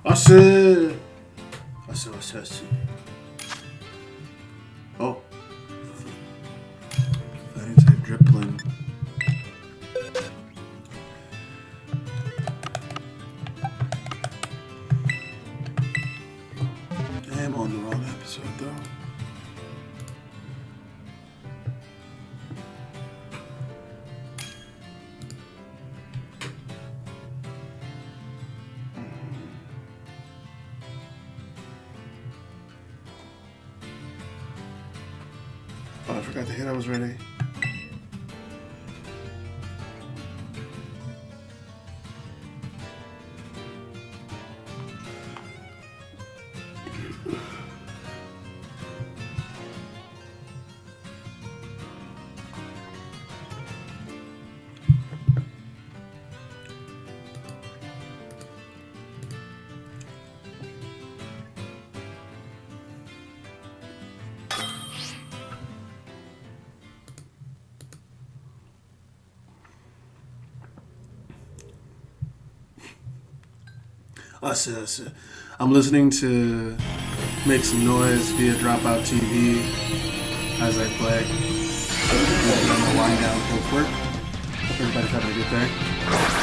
아씨. 아씨. Oh. That is a drippling. I am on the wrong episode though. Oh, I forgot to hit I was ready. I'm listening to Make Some Noise via Dropout TV as I play. I'm going to wind down for work. Hope everybody's having a good day.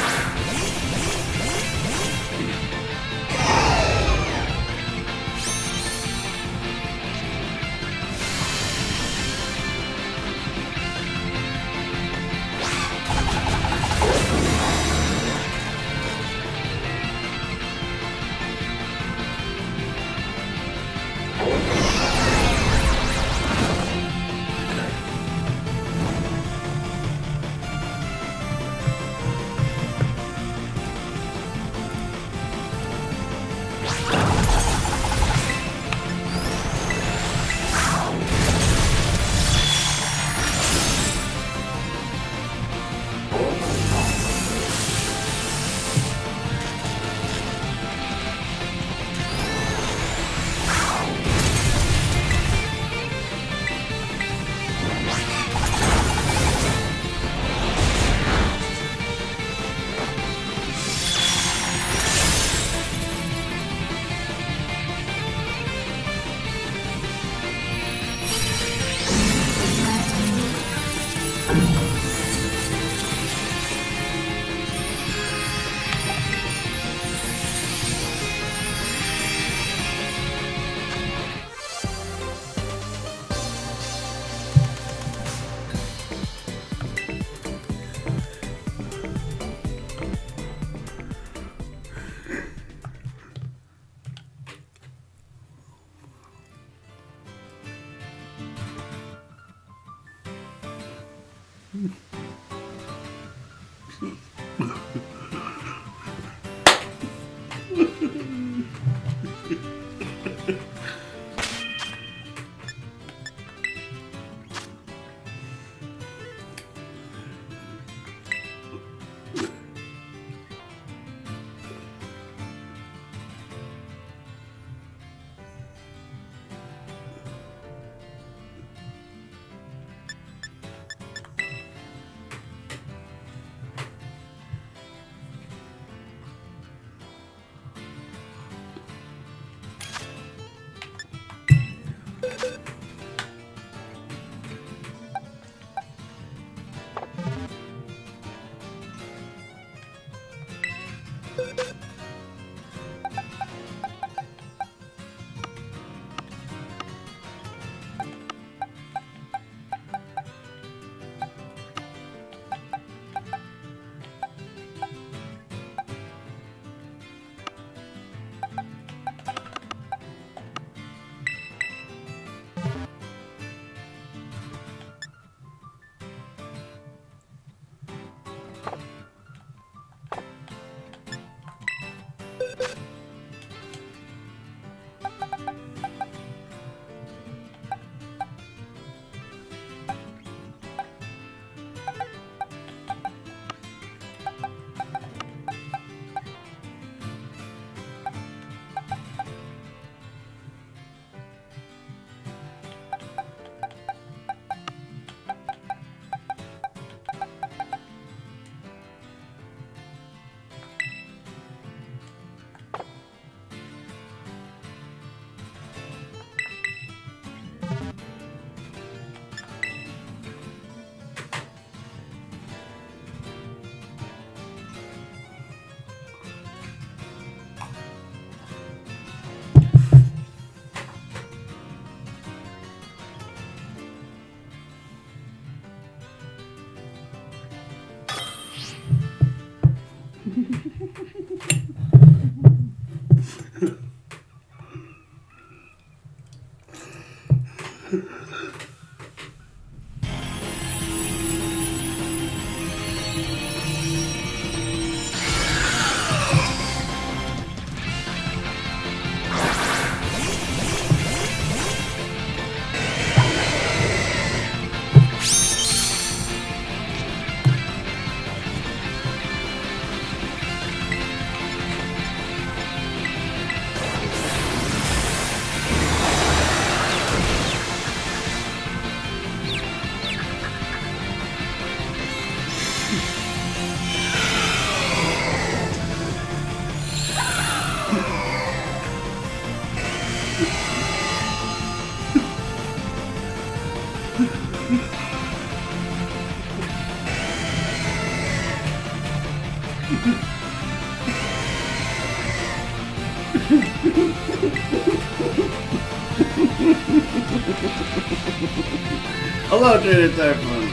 Hello, Trader Typhoon.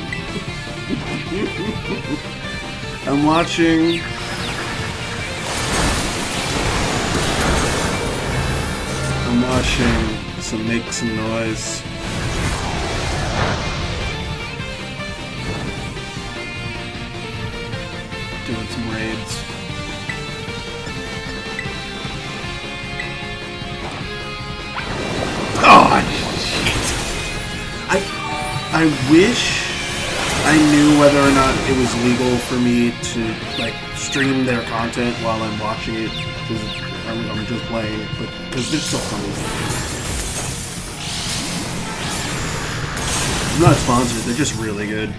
I'm watching. Some make some noise. Doing some raids. Oh shit! I wish I knew whether or not it was legal for me to like stream their content while I'm watching it, because I'm just playing it, but because they're so funny. I'm not sponsored, they're just really good.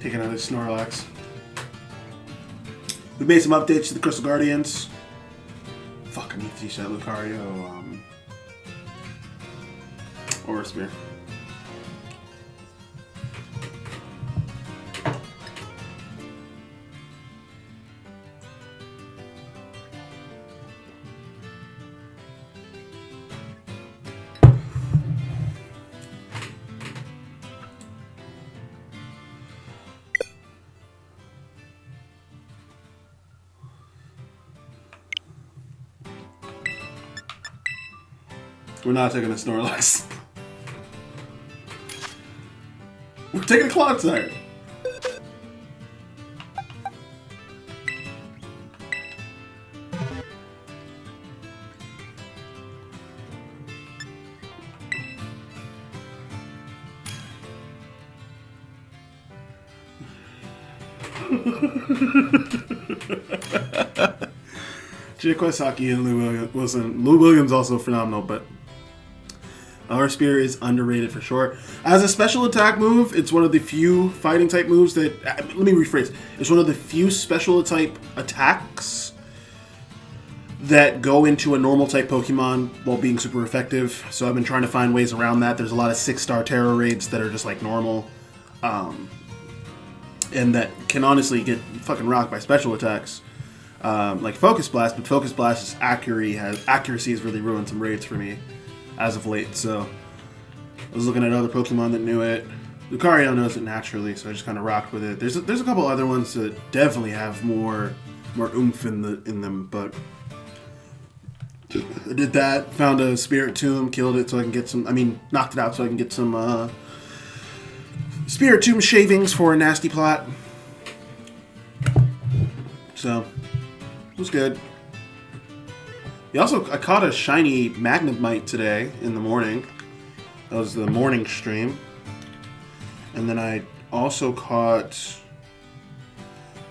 Take another Snorlax. We made some updates to the Crystal Guardians. Fuck, I need to teach that Lucario, Aura Spear. We're not taking a Snorlax. We're taking a Clodsire. Jay Kawasaki and Lou Wilson. Lou Williams also phenomenal, but Aura Spear is underrated for sure. As a special attack move, it's one of the few fighting type moves that... let me rephrase. It's one of the few special type attacks that go into a normal type Pokemon while being super effective. So I've been trying to find ways around that. There's a lot of 6-star Terra raids that are just like normal. and that can honestly get fucking rocked by special attacks. Like Focus Blast, but Focus Blast's accuracy has really ruined some raids for me as of late, so I was looking at other Pokemon that knew it. Lucario knows it naturally, so I just kind of rocked with it. There's a couple other ones that definitely have more oomph in them, but I did that. Found a Spirit Tomb, killed it so I can get some. I mean, knocked it out so I can get some Spirit Tomb shavings for a nasty plot. So it was good. I caught a shiny Magnemite today in the morning. That was the morning stream. And then I also caught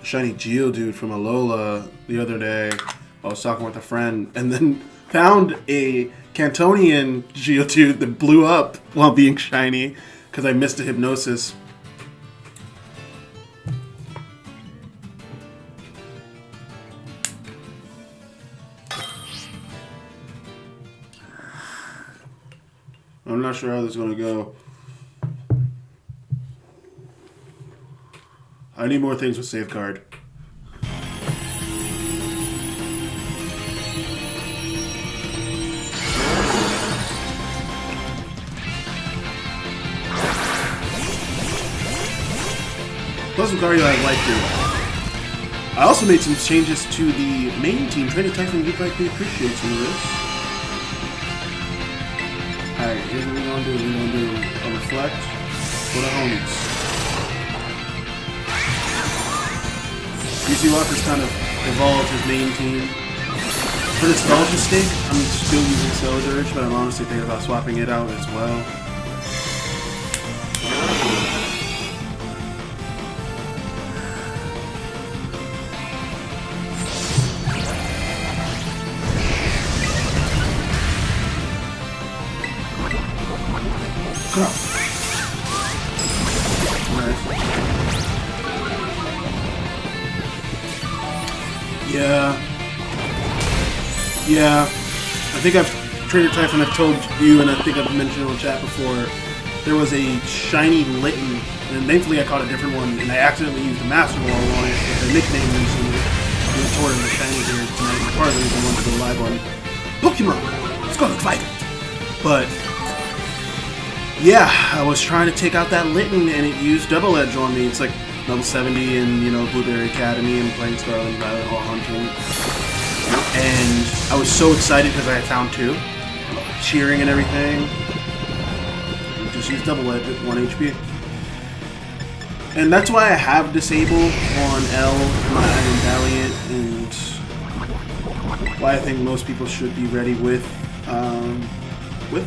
a shiny Geodude from Alola the other day. I was talking with a friend, and then found a Cantonian Geodude that blew up while being shiny because I missed a Hypnosis. I'm not sure how this is going to go. I need more things with Safeguard. Plus Lucario has Life Group. I also made some changes to the main team. Trainer Typhon would like to appreciate some of this. Alright, here's what we're going to do. We're going to do a Reflect for the homies. DC Walker's kind of evolved his main team. For nostalgia's sake, I'm still using Celedirge, but I'm honestly thinking about swapping it out as well. Yeah. I think Trainer Typhon, I've told you, and I think I've mentioned it in the chat before, there was a shiny Litten, and thankfully I caught a different one, and I accidentally used a Master Ball on it with a nickname recently. We were touring the shiny here tonight, and part of the reason I wanted to go live on Pokemon. Let's go fight it! But yeah, I was trying to take out that Litten, and it used Double Edge on me. It's like level 70 in, Blueberry Academy and playing Scarlet and Violet all hunting. And I was so excited because I had found two. Cheering and everything. Just use Double Edge at 1 HP. And that's why I have Disable on L, my Iron Valiant, and why I think most people should be ready with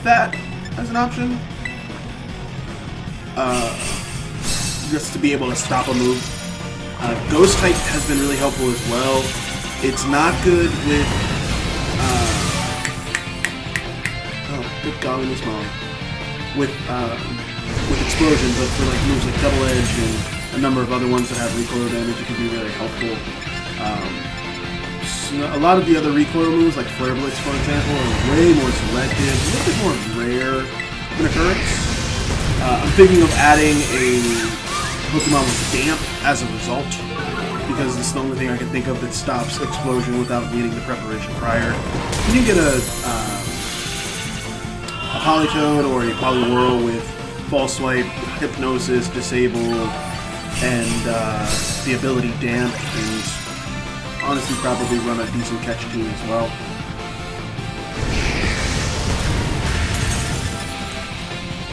that as an option. Just to be able to stop a move. Ghost type has been really helpful as well. It's not good with good golly, Miss Mom. With explosion, but for like moves like Double Edge and a number of other ones that have recoil damage, it can be really helpful. A lot of the other recoil moves, like Flare Blitz, for example, are way more selective, a little bit more rare in occurrence. I'm thinking of adding a Pokemon with Damp as a result, because it's the only thing I can think of that stops explosion without needing the preparation prior. You can get a Polytoad or a Poliwhirl with False Swipe, Hypnosis, Disable, and the ability Damp, and honestly probably run a decent catch team as well.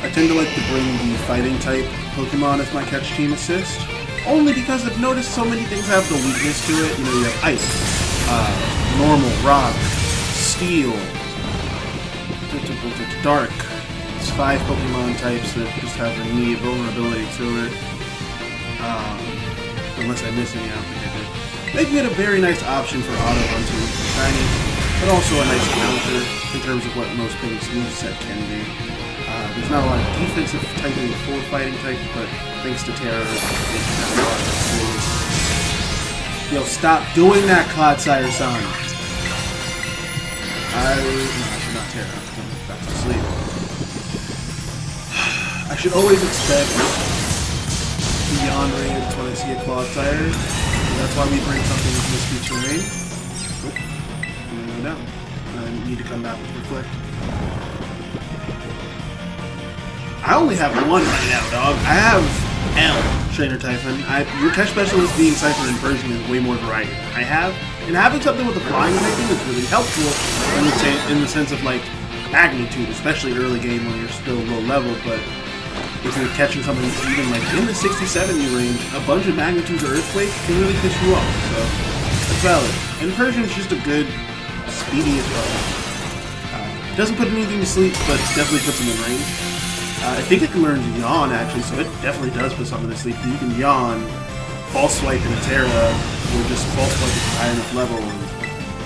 I tend to like to bring the fighting type Pokemon as my catch team assist, only because I've noticed so many things have the weakness to it. You have Ice, Normal, Rock, Steel, Dark. It's 5 Pokemon types that just have a neat vulnerability to it. Unless I miss any, I don't think I did. Making it a very nice option for auto hunting with shiny, but also a nice counter in terms of what most things moveset can be. There's not a lot of defensive typing for fighting types, but thanks to Terra, it has a lot of skills. Yo, stop doing that, Clodsire-san. Not Terra. I'm back to sleep. I should always expect beyond range when I see a Claw Tire. That's why we bring something with Misty Terrain. Oh, I'm gonna go down. I need to come back with Reflect. I only have one right now, dog. I have L, Trainer Typhon. Your catch specialist being Cypher and Persian is way more variety than I have. And having something with the flying typing is really helpful in the sense of like magnitude, especially early game when you're still low level, but if you're catching something even like in the 60-70 range, a bunch of magnitudes or earthquake can really piss you off, so it's valid. And Persian's just a good, speedy as well. Doesn't put anything to sleep, but definitely puts him in range. I think it can learn to yawn actually, so it definitely does put something to sleep. You can yawn, false swipe in a Terra, or just false swipe at a high enough level, and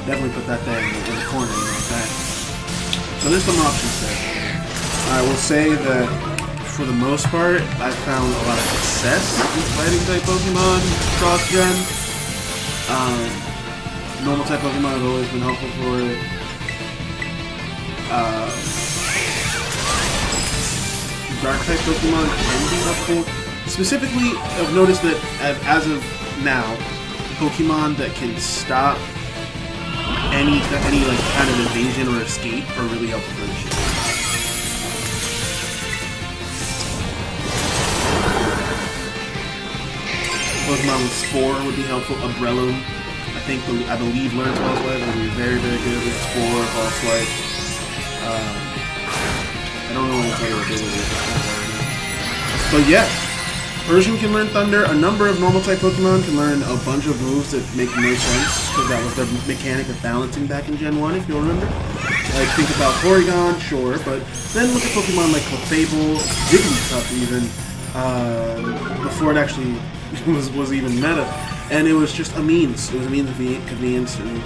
definitely put that thing in the corner, you know what I'm saying? So there's some options there. I will say that for the most part, I've found a lot of success in fighting type Pokemon cross-gen. Normal type Pokemon have always been helpful for it. Dark type Pokemon can be helpful. Specifically, I've noticed that as of now, Pokemon that can stop any like kind of evasion or escape are really helpful for this shit. Pokemon with Spore would be helpful. Umbrellum, I believe learns False Swipe would be very, very good with Spore, False Swipe. I don't know what other abilities. But yeah, Persian can learn Thunder. A number of normal type Pokemon can learn a bunch of moves that make no sense, because that was their mechanic of balancing back in Gen 1, if you'll remember. Like, think about Porygon, sure, but then look at Pokemon like Clefable, Jigglypuff even, before it actually was even meta. And it was just a means. It was a means of convenience, and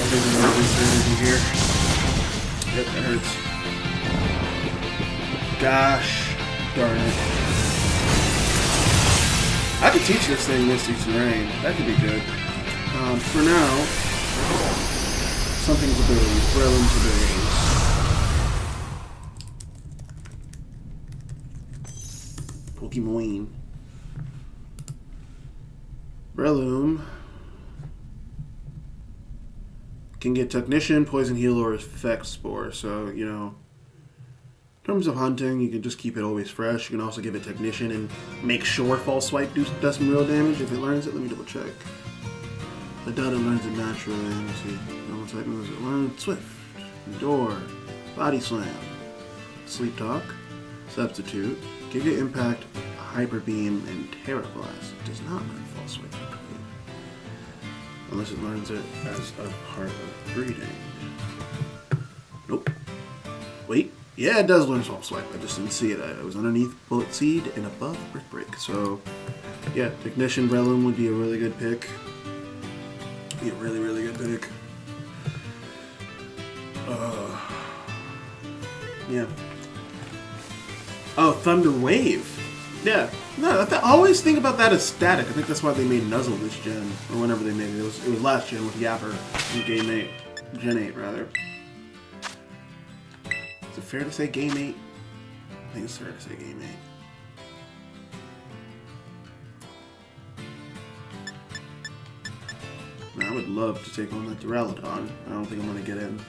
everything here. Yep, that hurts. Gosh darn it. I could teach this thing Misty Terrain. That could be good. For now, something's abilities. Brelin's abilities. Pokemon. Breloom can get Technician, Poison Heal, or Effect Spore. So, you know, in terms of hunting, you can just keep it always fresh. You can also give it Technician and make sure False Swipe does some real damage if it learns it. Let me double check. The Dada learns it naturally. Let me see. Normal type moves it learn. Swift, Door, Body Slam, Sleep Talk, Substitute, Giga Impact, Hyper Beam, and Terra Blast. It does not learn False Swipe. Unless it learns it as a part of breeding. Nope. Wait. Yeah, it does learn False Swipe. I just didn't see it. It was underneath Bullet Seed and above Brick Break. So, yeah, Technician Breloom would be a really good pick. Be a really, really good pick. Yeah. Oh, Thunder Wave. Yeah. No, I always think about that as static. I think that's why they made Nuzzle this gen, or whenever they made it. It was last gen with Yapper in Game 8. Gen 8, rather. Is it fair to say Game 8? I think it's fair to say Game 8. Man, I would love to take on that Duraludon. I don't think I'm going to get in.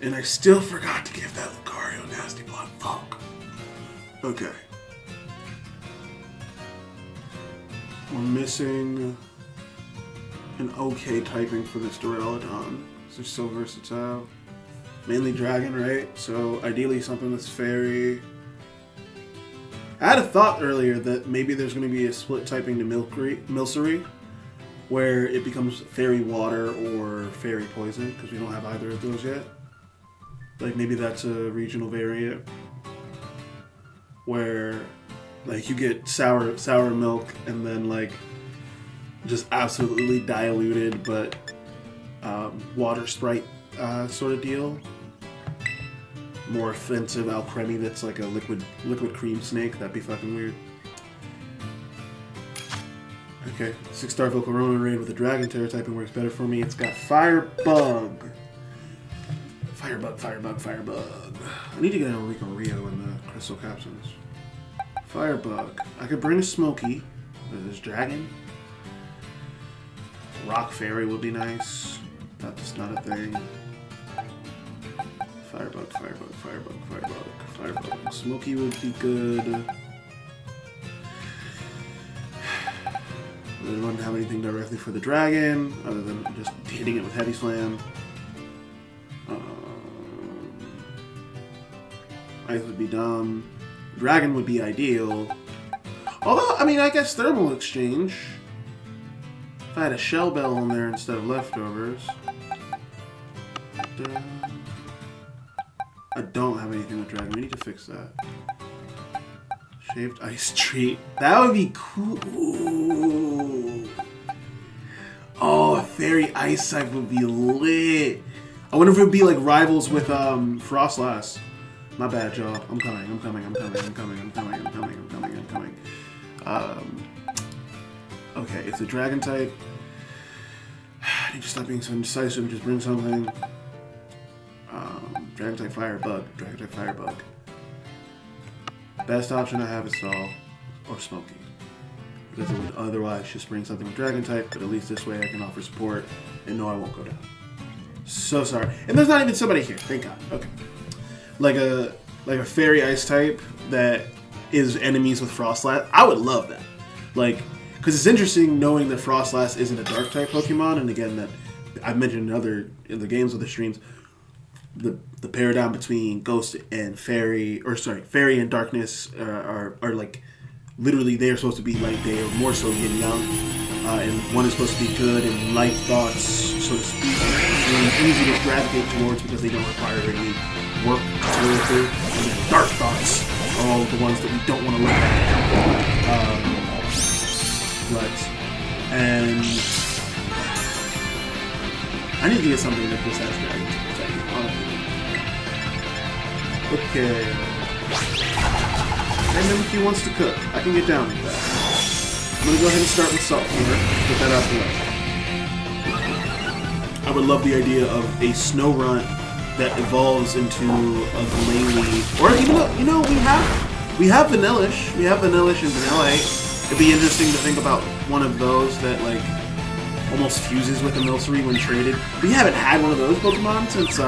And I still forgot to give that Lucario Nasty Blood. Fuck. Okay. We're missing an okay typing for this Duraludon. They're so versatile. Mainly Dragon, right? So ideally something that's Fairy. I had a thought earlier that maybe there's going to be a split typing to Milcery, where it becomes Fairy Water or Fairy Poison, because we don't have either of those yet. Like maybe that's a regional variant where like you get sour milk and then like just absolutely diluted but water Sprite sort of deal. More offensive Alcremie that's like a liquid cream snake. That'd be fucking weird. Okay, 6-star Volcarona raid with a Dragon Terror typing works better for me. It's got Firebug. Firebug. I need to get a Rio in the Crystal Capsules. Firebug. I could bring a Smoky. There's Dragon. Rock Fairy would be nice. That's not a thing. Firebug, Firebug, Firebug, Firebug, Firebug. Smoky would be good. I don't have anything directly for the dragon, other than just hitting it with Heavy Slam. Ice would be dumb. Dragon would be ideal. Although, I mean, I guess Thermal Exchange. If I had a Shell Bell on there instead of leftovers. I don't have anything with Dragon. We need to fix that. Shaved Ice Treat. That would be cool. Ooh. Oh, a Fairy Ice type would be lit. I wonder if it would be like rivals with Frostlass. My bad, y'all. I'm coming. I'm coming. I'm coming. I'm coming. I'm coming. I'm coming. I'm coming. I'm coming. Okay, it's a Dragon type. I need to stop being so indecisive and just bring something. Dragon type Firebug. Dragon type Firebug. Best option I have is Stall or Smoky. Because it would otherwise just bring something with Dragon type, but at least this way I can offer support and know I won't go down. So sorry. And there's not even somebody here, thank God. Okay. Like a Fairy Ice type that is enemies with Frostlass. I would love that. Like, because it's interesting knowing that Frostlass isn't a Dark type Pokemon, and again that I've mentioned in the games with the streams, the paradigm between Ghost and Fairy, or sorry, Fairy and Darkness are like literally they are supposed to be like they are more so yin yang, and one is supposed to be good and light thoughts, so to speak, and easy to gravitate towards because they don't require any work to go through. And then dark thoughts are all the ones that we don't want to look at. And I need to get something that just has dragons. Okay. And then he wants to cook. I can get down with that. I'm gonna go ahead and start with salt here. Get that out the way. I would love the idea of a snow runt that evolves into a Glalie, or even though, you know, we have Vanillish. We have Vanillish and Vanillite. It'd be interesting to think about one of those that like almost fuses with the Milcery when traded. We haven't had one of those Pokemon since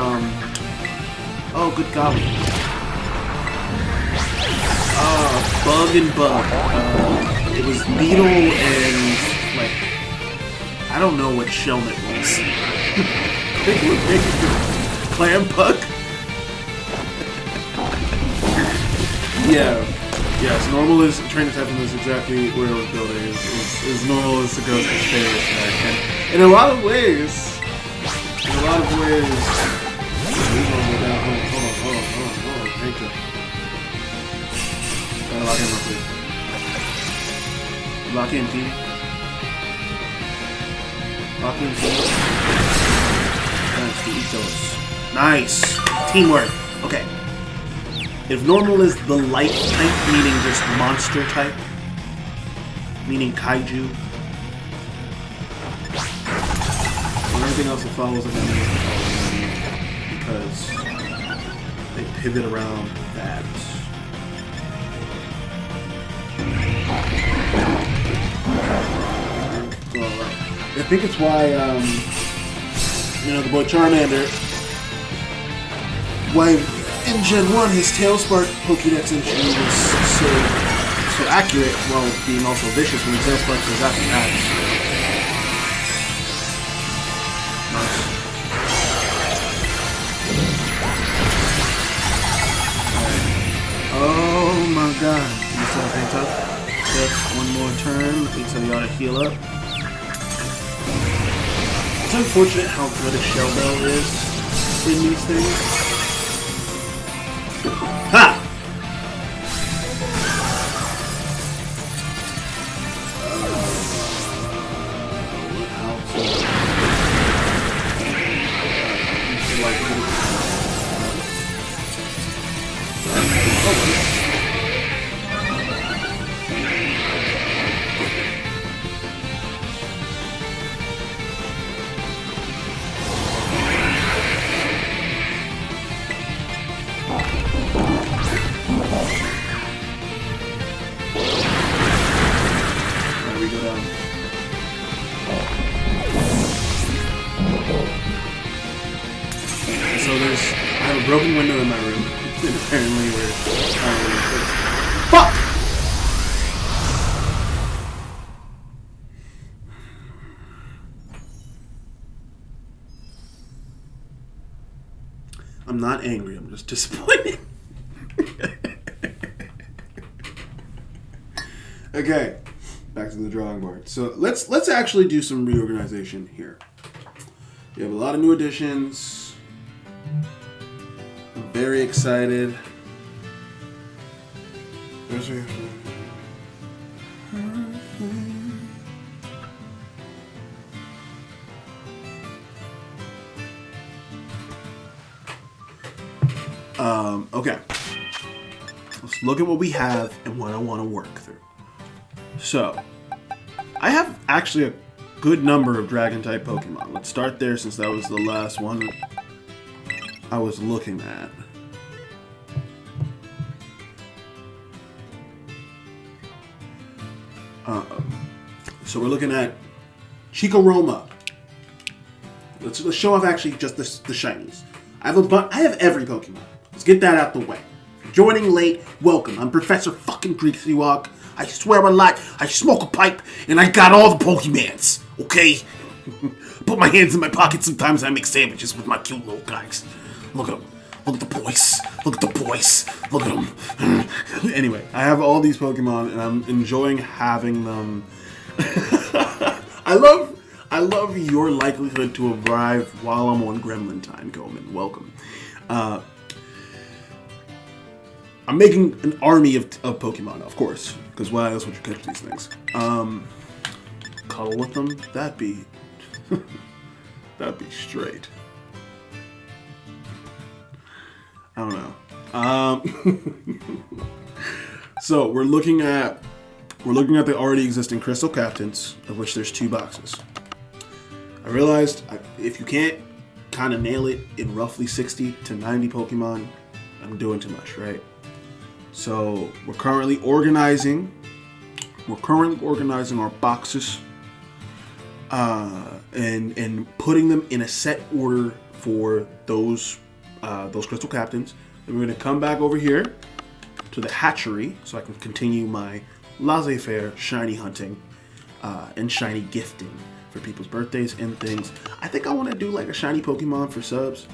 oh good golly. Bug and Bug. It was Beetle and like I don't know what Shelmet was. I think it was Clam Bug. Yeah. Yes, normal is trainer type is exactly where it was building. Is normal is the Ghost favorite tag. And in a lot of ways, Hold on. Thank you. Lock in real quick. Lock in, team. Lock in, team. Nice, we eat those. Nice! Teamwork! Okay. If normal is the light type, meaning just monster type, meaning kaiju, and everything else that follows it, because they pivot around that. I think it's why, you know, the boy Charmander, why in Gen 1 his Tailspark Pokédex entry was so accurate while being also vicious when the Tailspark was after that. Nice. Oh my god. You still hang tough? Just one more turn. Let me tell you how to heal up. It's unfortunate how good a Shell Bell is in these things. Ha! a broken window in my room. And apparently we're fuck! I'm not angry, I'm just disappointed. Okay, back to the drawing board. So let's actually do some reorganization here. We have a lot of new additions. I'm very excited. Okay. Let's look at what we have and what I want to work through. So, I have actually a good number of Dragon-type Pokemon. Let's start there since that was the last one I was looking at. So we're looking at Chikoroma. Let's show off actually just the shinies. I have every Pokemon. Let's get that out the way. Joining late, welcome. I'm Professor fucking Greasy Walk. I swear a lot, I smoke a pipe, and I got all the Pokemans, okay? Put my hands in my pocket sometimes and I make sandwiches with my cute little guys. Look at them. Look at the boys. Look at the boys. Look at them. Anyway, I have all these Pokemon and I'm enjoying having them. I love your likelihood to arrive while I'm on Gremlin time, Goldman. Welcome. I'm making an army of Pokemon, of course, because why else would you catch these things? Cuddle with them? That'd be straight. I don't know. So we're looking at the already existing Crystal Captains, of which there's 2 boxes. I realized if you can't kind of nail it in roughly 60 to 90 Pokemon, I'm doing too much, right? So we're currently organizing our boxes and putting them in a set order for those Crystal Captains. Then we're going to come back over here to the hatchery so I can continue my laissez-faire shiny hunting and shiny gifting for people's birthdays and things. I think I want to do like a shiny Pokemon for subs.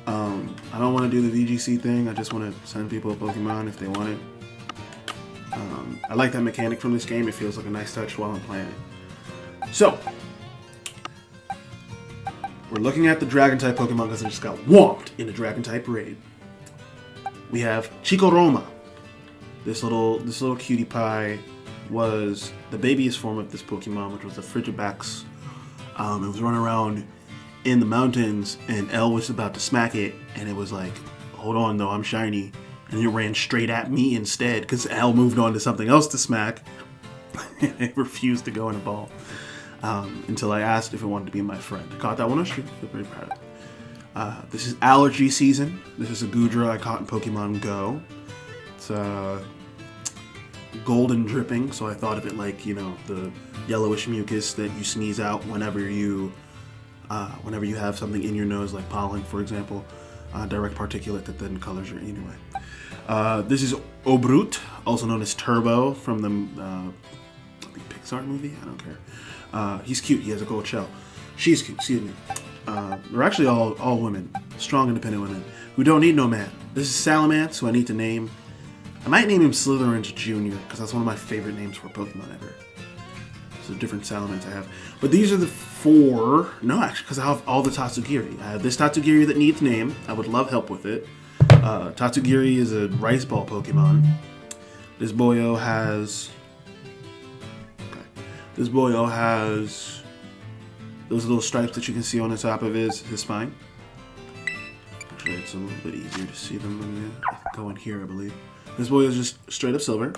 I don't want to do the VGC thing. I just want to send people a Pokemon if they want it. I like that mechanic from this game. It feels like a nice touch while I'm playing it. So, we're looking at the Dragon-type Pokemon because I just got whomped in a Dragon-type raid. We have Chikoroma. This little cutie pie was the baby's form of this Pokemon, which was a Frigibax. It was running around in the mountains, and Elle was about to smack it, and it was like, hold on though, I'm shiny. And it ran straight at me instead, because Elle moved on to something else to smack. And it refused to go in a ball. Until I asked if it wanted to be my friend. I caught that one on stream. I feel pretty proud of it. This is allergy season. This is a Goodra I caught in Pokemon Go. It's golden dripping, so I thought of it like, you know, the yellowish mucus that you sneeze out whenever you have something in your nose, like pollen, for example. Direct particulate that then colors your anyway. This is Obrut, also known as Turbo from the Pixar movie. I don't care. He's cute. He has a gold shell. She's cute. Excuse me. They're actually all women, strong, independent women who don't need no man. This is Salamence, who I need to name. I might name him Slytherin Jr. because that's one of my favorite names for a Pokemon ever. So different Salamence I have. But these are the 4... No, actually, because I have all the Tatsugiri. I have this Tatsugiri that needs name. I would love help with it. Tatsugiri is a Rice Ball Pokemon. This boyo has... Okay. This boyo has... those little stripes that you can see on the top of his spine. Actually, it's a little bit easier to see them when you go in here, I believe. This boyo is just straight up silver.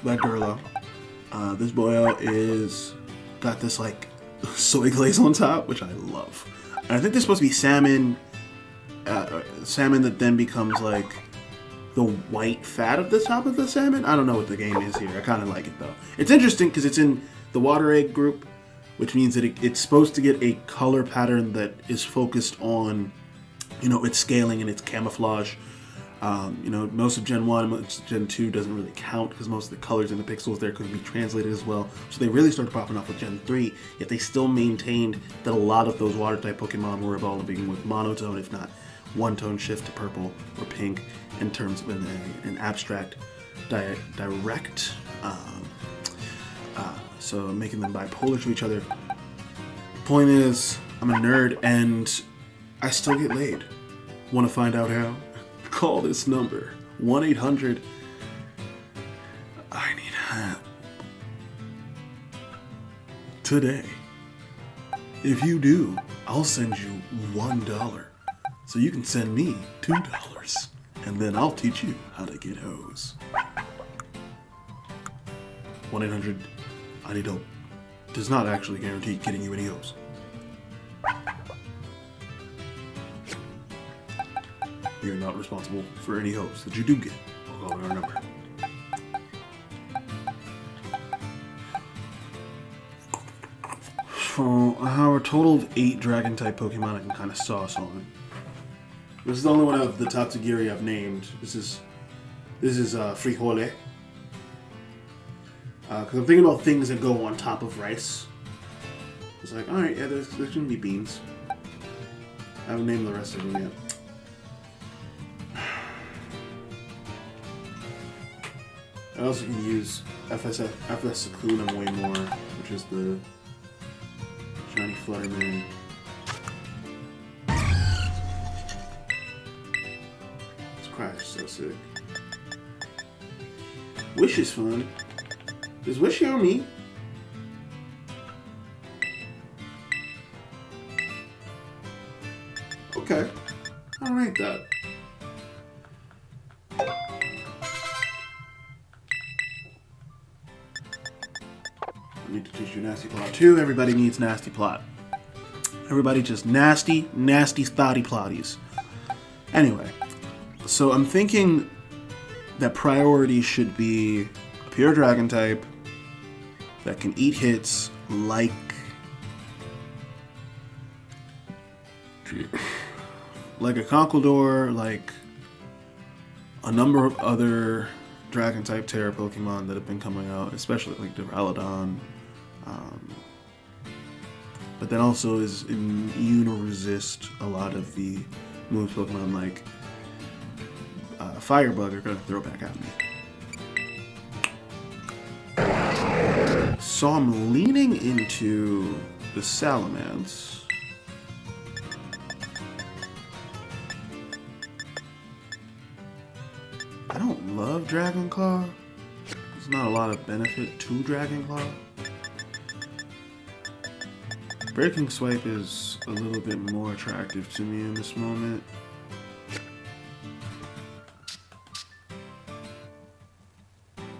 That girl. This boyo is got this like soy glaze on top, which I love. And I think this is supposed to be salmon. Salmon that then becomes like the white fat of the top of the salmon. I don't know what the game is here. I kind of like it though. It's interesting because it's in the water egg group, which means that it's supposed to get a color pattern that is focused on, its scaling and its camouflage. Most of Gen 1, most of Gen 2 doesn't really count because most of the colors in the pixels there could be translated as well. So they really started popping off with Gen 3, yet they still maintained that a lot of those water-type Pokemon were evolving with monotone, if not one-tone shift to purple or pink in terms of an abstract, direct, so making them bipolar to each other. Point is, I'm a nerd and I still get laid. Want to find out how? Call this number, 1-800. I need help. Today. If you do, I'll send you $1. So you can send me $2. And then I'll teach you how to get hoes. 1-800, I need help. Does not actually guarantee getting you any hoes. You're not responsible for any hoes that you do get. I'll call our number. So I have a total of 8 Dragon-type Pokemon I can kind of sauce on. This is the only one of the Tatsugiri I've named. This is Frijole. Because I'm thinking about things that go on top of rice. It's like, alright, yeah, there's gonna be beans. I haven't named the rest of them yet. I also can use FS Sakuna way more, which is the Shiny Flutterman. This crash is so sick. Wish is fun. Does Wish hear me? Okay. I'll rate that. I need to teach you Nasty Plot too. Everybody needs Nasty Plot. Everybody just nasty spotty plotties. Anyway, so I'm thinking that priority should be a pure Dragon type that can eat hits like a Conkeldurr, like a number of other Dragon type Terra Pokemon that have been coming out, especially like Duraludon, but then also is immune or resist a lot of the moves Pokemon like Firebug are going to throw back at me. So I'm leaning into the Salamence. I don't love Dragonclaw. There's not a lot of benefit to Dragonclaw. Breaking Swipe is a little bit more attractive to me in this moment.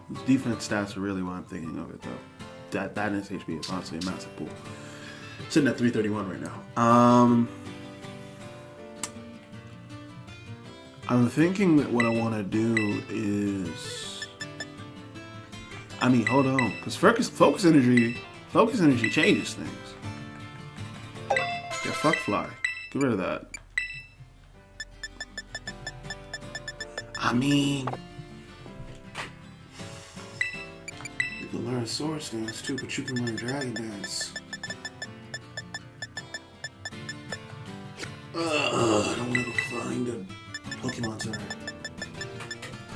His defense stats are really what I'm thinking of it though. That in his HP is honestly a massive pool. Sitting at 331 right now. I'm thinking that what I want to do is, I mean, hold on, because focus energy changes things. Yeah, fuck Fly. Get rid of that. I mean, you can learn Sword Stance too, but you can learn Dragon Dance. I don't want to go find a Pokemon Center.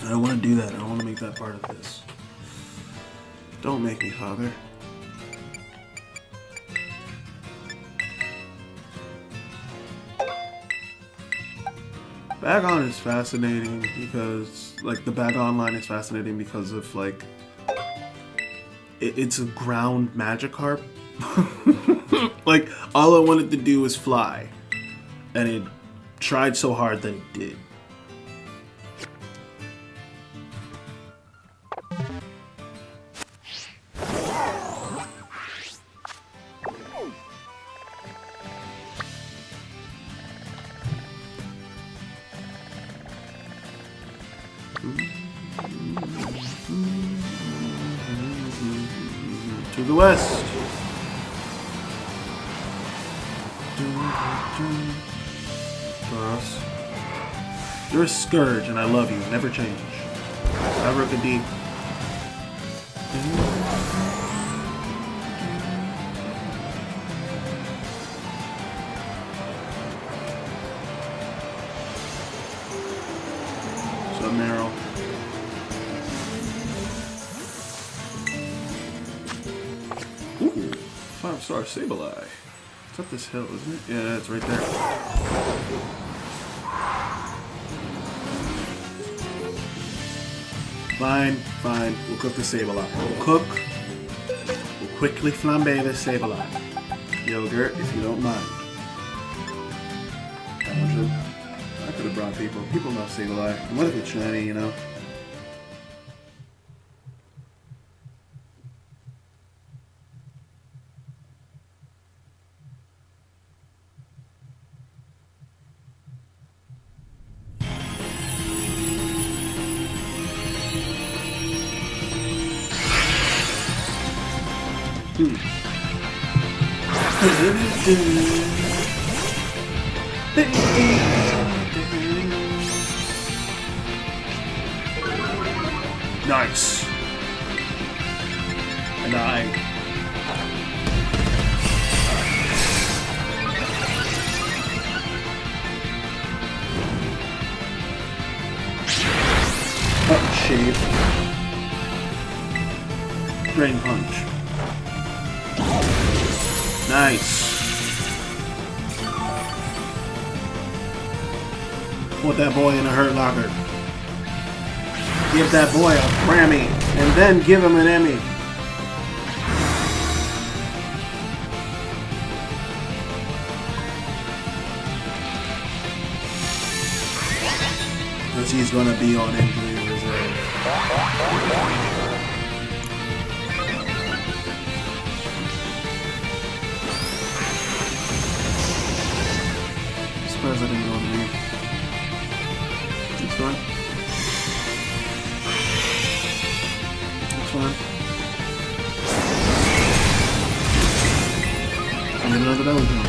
I don't want to do that. I don't want to make that part of this. Don't make me, Father. Bagon is fascinating because, like, the Bagon line is fascinating because of, like, it's a ground Magikarp. Like, all I wanted to do was fly. And it tried so hard that it did. To the west. Cross. You're a scourge, and I love you. Never change. I rook a D. Submarrow. Ooh, 5-star Sableye. It's up this hill, isn't it? Yeah, it's right there. Fine, fine. We'll cook the Sableye. We'll quickly flambe the Sableye. Yogurt, if you don't mind. I could have brought people. People love Sableye. And what if it's shiny, you know? Nice. And shave. Drain punch. Nice. Put that boy in a hurt locker. Give that boy a Grammy, and then give him an Emmy. Because he's going to be on injury reserve. Suppose I didn't go on me. It's fine. I need another belly drum.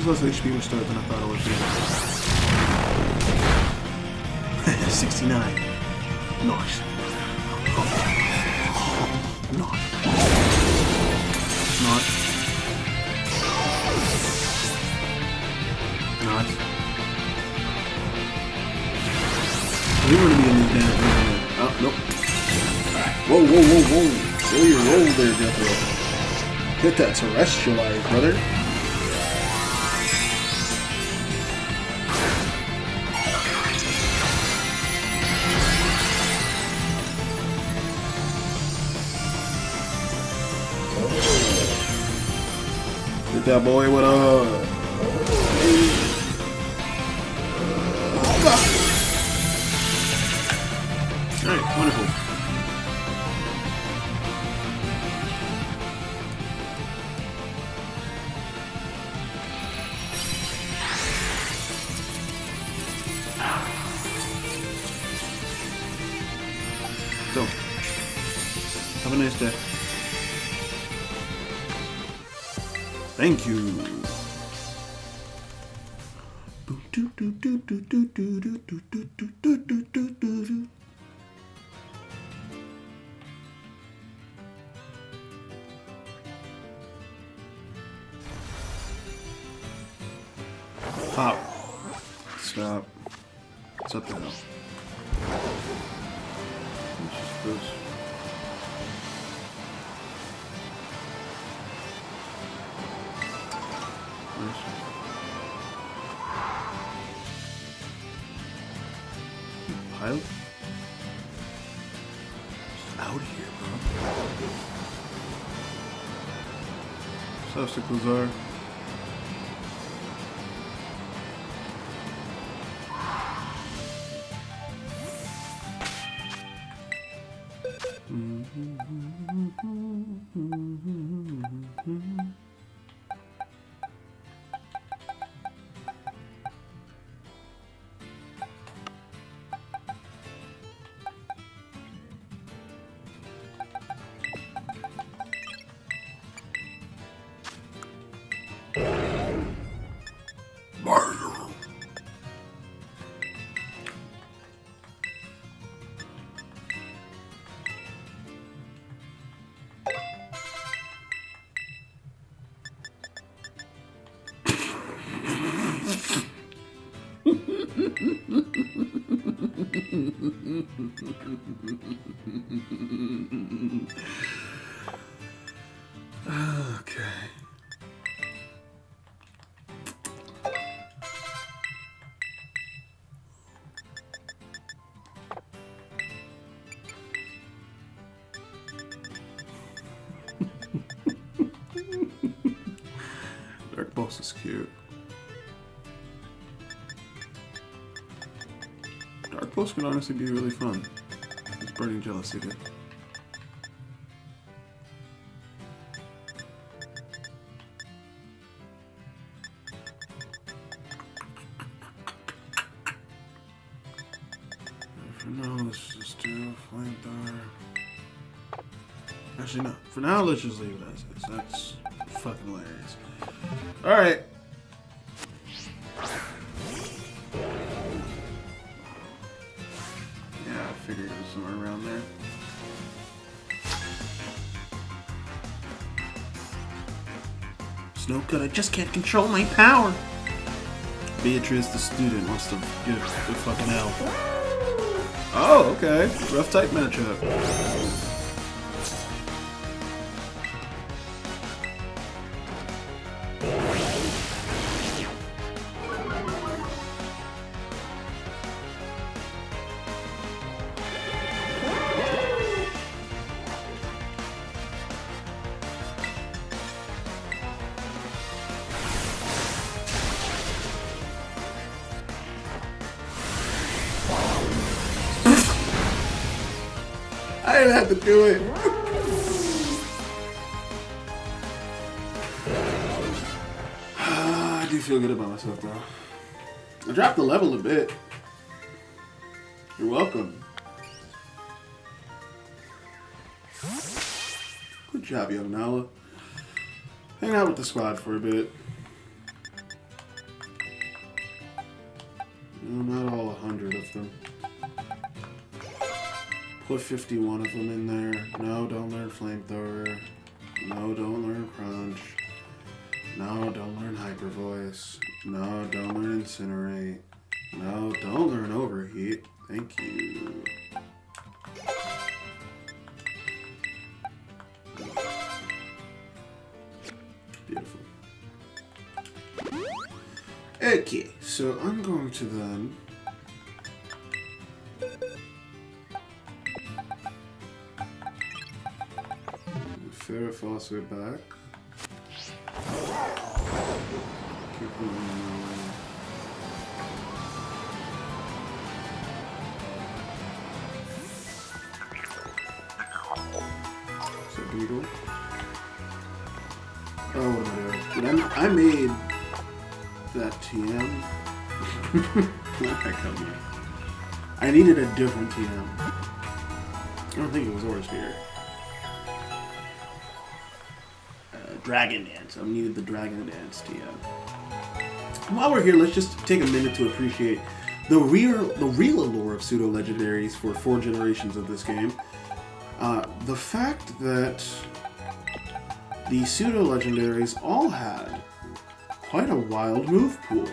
Less HP restored than I thought it would be. 69. Nice. Not. Not. Not. We want to be in this damn thing. Oh, nope. Whoa, whoa, whoa, whoa. Slow your roll there, Jethro. Hit that terrestrialize, brother. Hit that boy with a... Alright, wonderful. So, have a nice day. Thank you. Pop. Stop. What's up there? What's this? Pilot? Just out here, bro. What's up, Sickles? Dark Pulse is cute. Dark Pulse could honestly be really fun. It's Burning Jealousy good. For now, let's just do Flamethrower. Actually, no. For now, let's just leave it as is. That's fucking hilarious. Alright. Yeah, I figured it was somewhere around there. It's no good. I just can't control my power. Beatrice, the student, wants to get the fucking hell. Oh, okay. Rough type matchup. I didn't have to do it. I do feel good about myself, though. I dropped the level a bit. You're welcome. Good job, young Nala. Hang out with the squad for a bit. No, not all 100 of them. Put 51 of them in there. No, don't learn Flamethrower. No, don't learn Crunch. No, don't learn Hyper Voice. No, don't learn Incinerate. No, don't learn Overheat. Thank you. Beautiful. Okay, so I'm going to then... Farrah Fawcett back. Keep them Is that Beetle? Oh, what am I doing? I made that TM. I needed a different TM. I don't think it was Aura Sphere. Dragon Dance. I needed the Dragon Dance TM. While we're here, let's just take a minute to appreciate the real allure of pseudo-legendaries for 4 generations of this game. The fact that the pseudo-legendaries all had quite a wild move pool.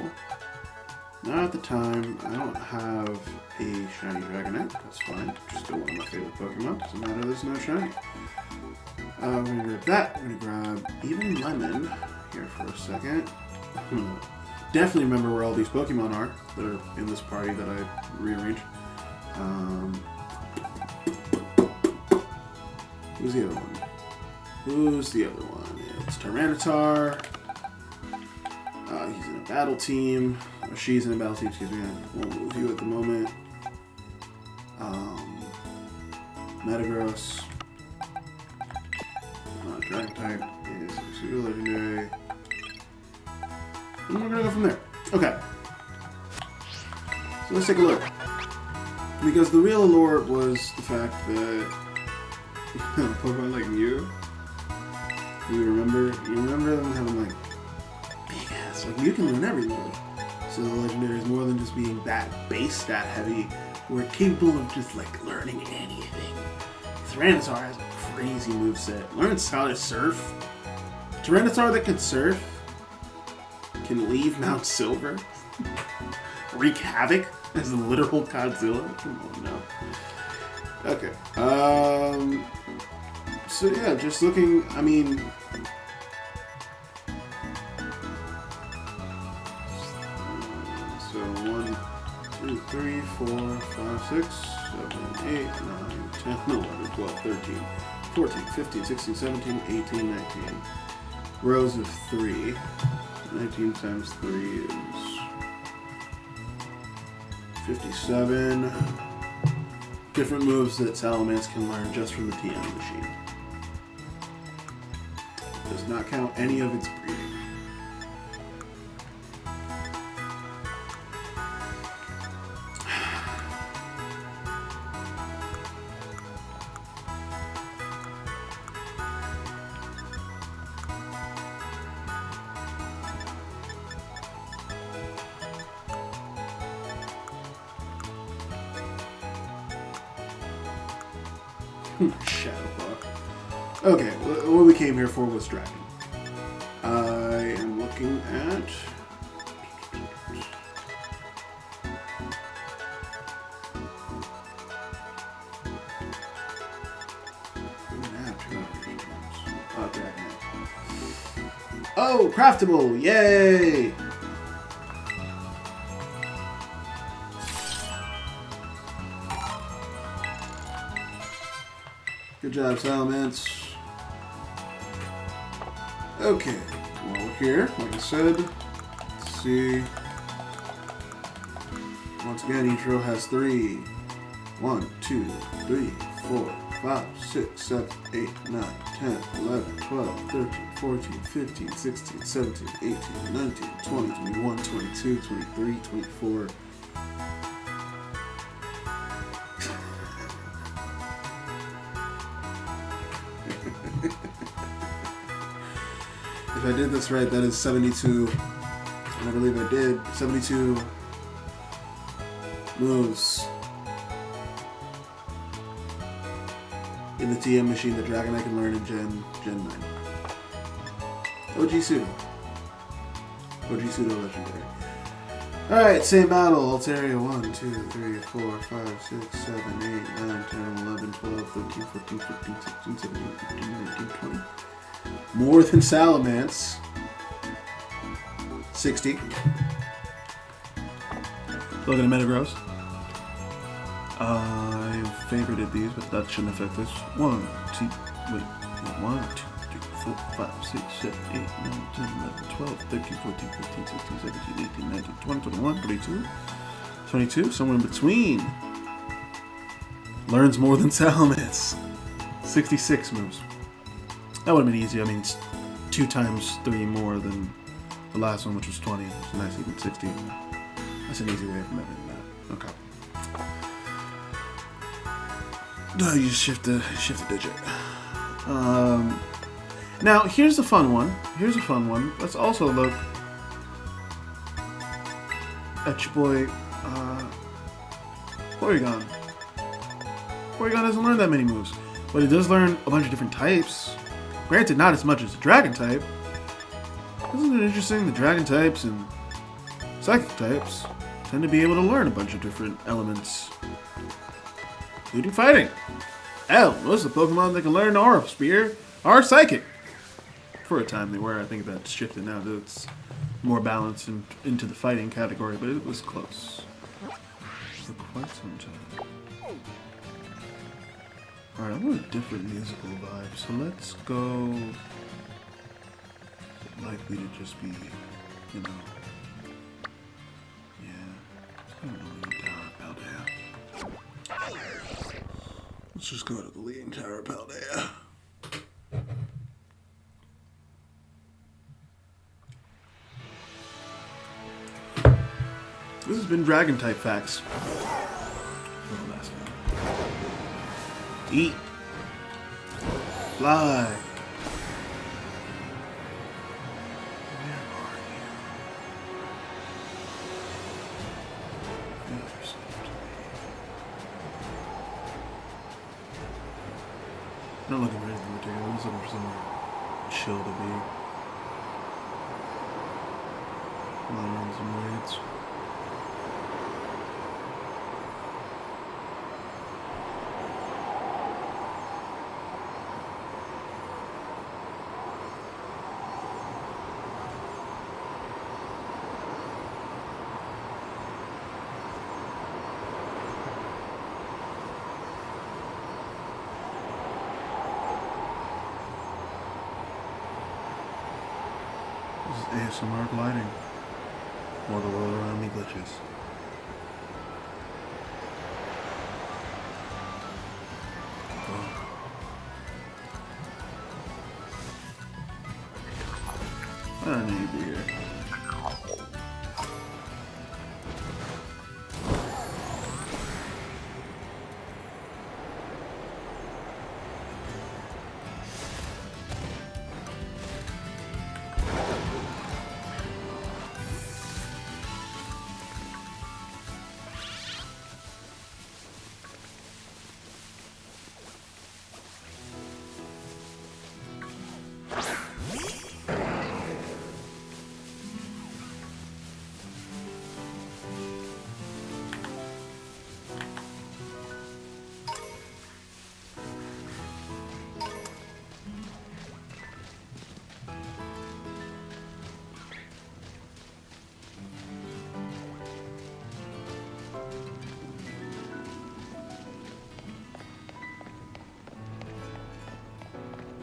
Now at the time, I don't have a shiny Dragonite. That's fine. Just still one of my favorite Pokemon. Doesn't matter, there's no shiny. We're gonna grab that. We're gonna grab even Lemon here for a second. Definitely remember where all these Pokemon are that are in this party that I rearranged. Who's the other one? Who's the other one? It's Tyranitar. He's in a battle team. Or she's in a battle team, excuse me. I won't move you at the moment. Metagross. Dragon type is super legendary. And we're gonna go from there. Okay. So let's take a look. Because the real allure was the fact that Pokemon like Mew, you remember them having like big ass, like Mew can learn every move. So the legendary is more than just being that base stat heavy. We're capable of just like learning anything. Tyranitar has a crazy moveset. Learns how to surf. Tyranitar that can surf can leave Mount Silver. Wreak havoc as a literal Godzilla. Oh no. Okay. So yeah, just looking, I mean, so 1, 2, 3, 4, 5, 6, 7, 8, 9, 10, 11, 12, 13, 14, 15, 16, 17, 18, 19. Rows of 3. 19 times 3 is 57. Different moves that Salamence can learn just from the TM machine. Does not count any of its breeding. Shadowclaw. Okay, what we came here for was dragon. I am looking at... Oh, craftable! Yay! Good job, Salamence. Okay, well, we're here, like I said. Let's see. Once again, each row has 3. 1, 2, 3, 4, 5, 6, 7, 8, 9, 10, 11, 12, 13, 14, 15, 16, 17, 18, 19, 20, 21, 22, 23, 24. If I did this right, that is 72, and I believe I did, 72 moves in the TM machine that Dragonite can learn in Gen 9. OG Pseudo. OG Pseudo Legendary. Alright, same battle. Altaria 1, 2, 3, 4, 5, 6, 7, 8, 9, 10, 11, 12, 13, 14, 15, 16, 17, 18, 19, 20. More than Salamence. 60. Looking at Metagross. I favorited these, but that shouldn't affect this. 1, 2, wait. 1, 2, 3, 4, 5, 6, 7, 8, 9, 10, 11, 12, 13, 14, 15, 16, 17, 18, 19, 20, 21, 22. 22, somewhere in between. Learns more than Salamence. 66 moves. That would have been easy. I mean, it's 2 times 3 more than the last one, which was 20. So nice, even 60. That's an easy way of measuring that. Okay. No, you just shift the digit. Now, here's a fun one. Let's also look at your boy, Porygon. Porygon doesn't learn that many moves, but it does learn a bunch of different types. Granted, not as much as the Dragon type. Isn't it interesting? The Dragon types and Psychic types tend to be able to learn a bunch of different elements, including fighting. Hell, most of the Pokemon that can learn Aura Spear are Psychic. For a time they were. I think that's shifted now that it's more balanced into the fighting category, but it was close for quite some time. Alright, I want a different musical vibe, so let's go likely to just be, you know, yeah, it's going to Leaning Tower of Paldea. Let's just go to the Leaning Tower of Paldea. This has been Dragon type facts. Oh, last one. Eat. Fly. Where are you? Feel yourself to me. I'm not looking for anything particular. I'm just looking for somewhere chill to be. Lying on some raids. This is ASMR gliding while the world around me glitches. I don't need beer.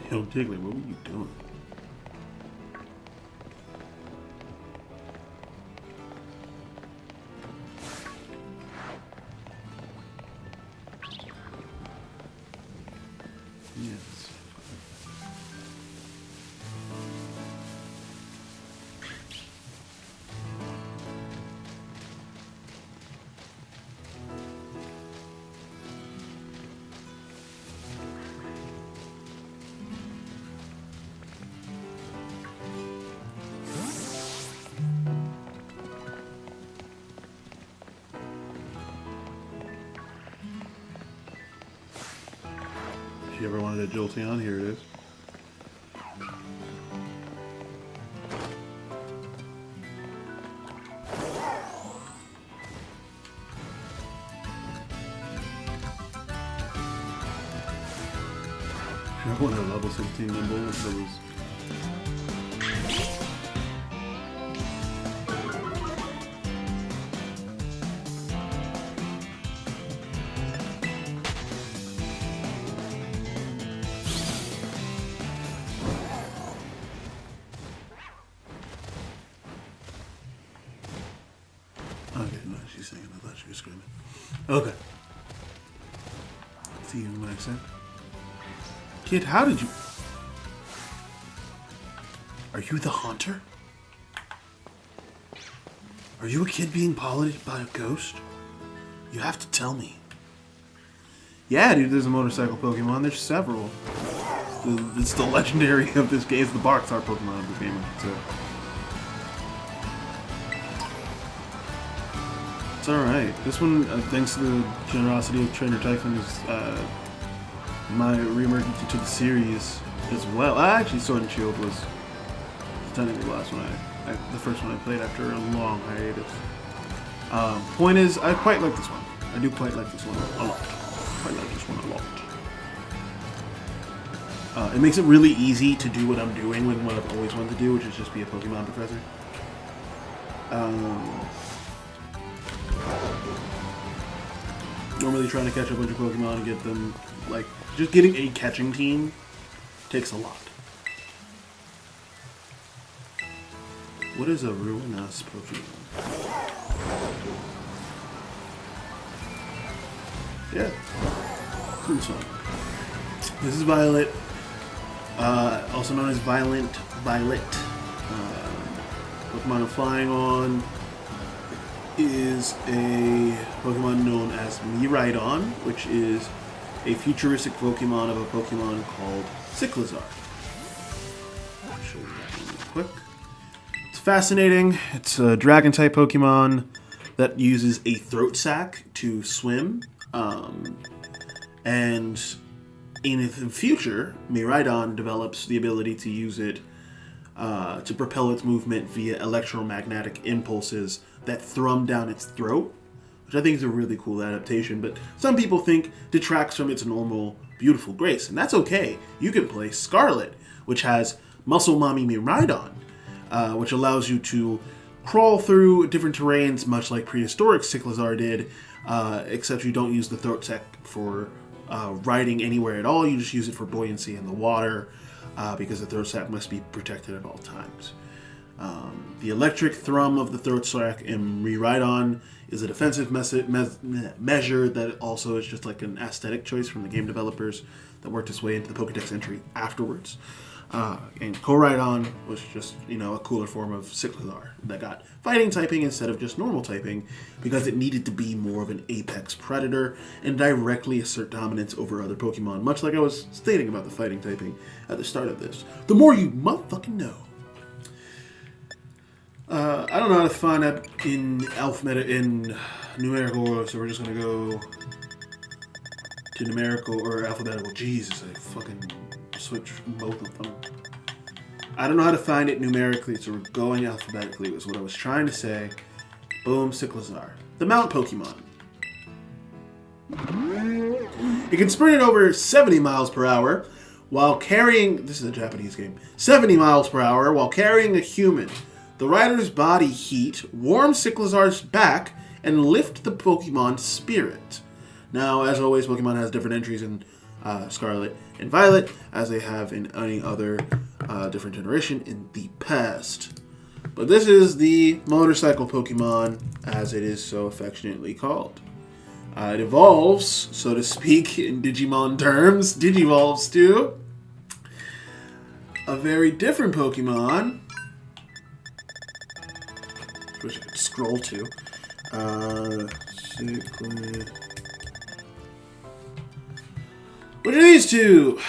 Yo, Jiggly, what were you doing? Yes. If you ever wanted a Jolteon, here it is. If you ever wanted a level 16 Nimble, that was... Okay, no, she's singing. I thought she was screaming. Okay. See you in my accent. Kid, how did you... Are you the haunter? Are you a kid being pollinated by a ghost? You have to tell me. Yeah, dude, there's a motorcycle Pokemon. There's several. It's the legendary of this game. It's the Barkstar Pokemon of the game, I should say. It's alright. This one, thanks to the generosity of Trainer Typhon, is my re-emergence to the series as well. Actually, Sword and Shield was technically the last one the first one I played after a long hiatus. Point is, I quite like this one. I do quite like this one a lot. I like this one a lot. It makes it really easy to do what I'm doing with what I've always wanted to do, which is just be a Pokemon professor. Normally trying to catch a bunch of Pokemon and get them, like, just getting a catching team takes a lot. What is a Ruinous Pokemon? Yeah. This one. This is Violet, also known as Violet. Pokemon I'm flying on is a Pokemon known as Miraidon, which is a futuristic Pokemon of a Pokemon called Cyclizar. I'll show you that real quick. It's fascinating. It's a Dragon-type Pokemon that uses a throat sac to swim. And in the future, Miraidon develops the ability to use it to propel its movement via electromagnetic impulses that thrum down its throat, which I think is a really cool adaptation, but some people think detracts from its normal, beautiful grace, and that's okay. You can play Scarlet, which has Muscle Mommy Miraidon, which allows you to crawl through different terrains, much like prehistoric Cyclizar did, except you don't use the throat sac for riding anywhere at all. You just use it for buoyancy in the water, because the throat sac must be protected at all times. The electric thrum of the throat sac in Miraidon is a defensive measure that also is just like an aesthetic choice from the game developers that worked its way into the Pokedex entry afterwards. And Koraidon was just, a cooler form of Cyclizar that got fighting typing instead of just normal typing because it needed to be more of an apex predator and directly assert dominance over other Pokemon, much like I was stating about the fighting typing at the start of this. The more you motherfucking know. I don't know how to find that in numerical order, so we're just gonna go to numerical or alphabetical. Jesus, I fucking switch both of them. I don't know how to find it numerically, so we're going alphabetically, was what I was trying to say. Boom, Cyclizar. The Mount Pokemon. It can sprint at over 70 miles per hour while carrying... This is a Japanese game. 70 miles per hour while carrying a human. The rider's body heat warms Cyclizar's back and lift the Pokemon's spirit. Now, as always, Pokemon has different entries in Scarlet and Violet, as they have in any other different generation in the past. But this is the motorcycle Pokemon, as it is so affectionately called. It evolves, so to speak, in Digimon terms, Digivolves to a very different Pokemon, which I could scroll to. Which are these two?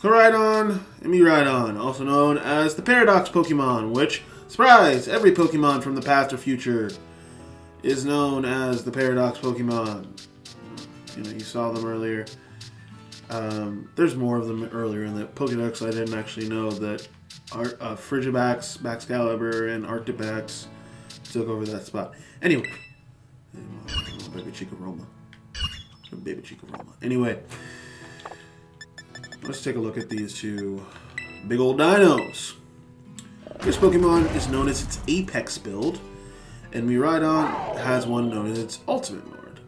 Koraidon and Miraidon, also known as the Paradox Pokemon, which, surprise, every Pokemon from the past or future is known as the Paradox Pokemon. You saw them earlier. There's more of them earlier in the Pokedex. I didn't actually know that Frigibax, Baxcalibur, and Arctibax took over that spot. Anyway. Baby Chica Roma. Anyway. Let's take a look at these two big old dinos. This Pokemon is known as its Apex build, and Miraidon has one known as its Ultimate mode.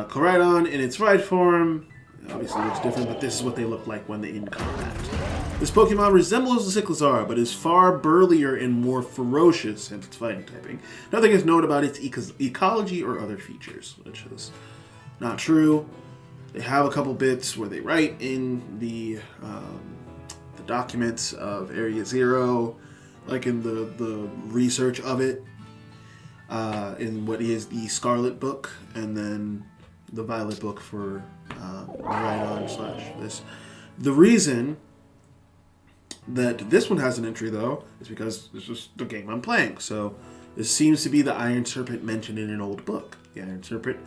Koraidon in its ride form obviously looks different, but this is what they look like when they're in combat. This Pokemon resembles the Cyclizar, but is far burlier and more ferocious since its fighting typing. Nothing is known about its ecology or other features, which is not true. They have a couple bits where they write in the documents of Area Zero, like in the research of it, in what is the Scarlet book, and then the Violet book for Miraidon/this. The reason that this one has an entry, though, is because this is the game I'm playing. So this seems to be the Iron Serpent mentioned in an old book. The Iron Serpent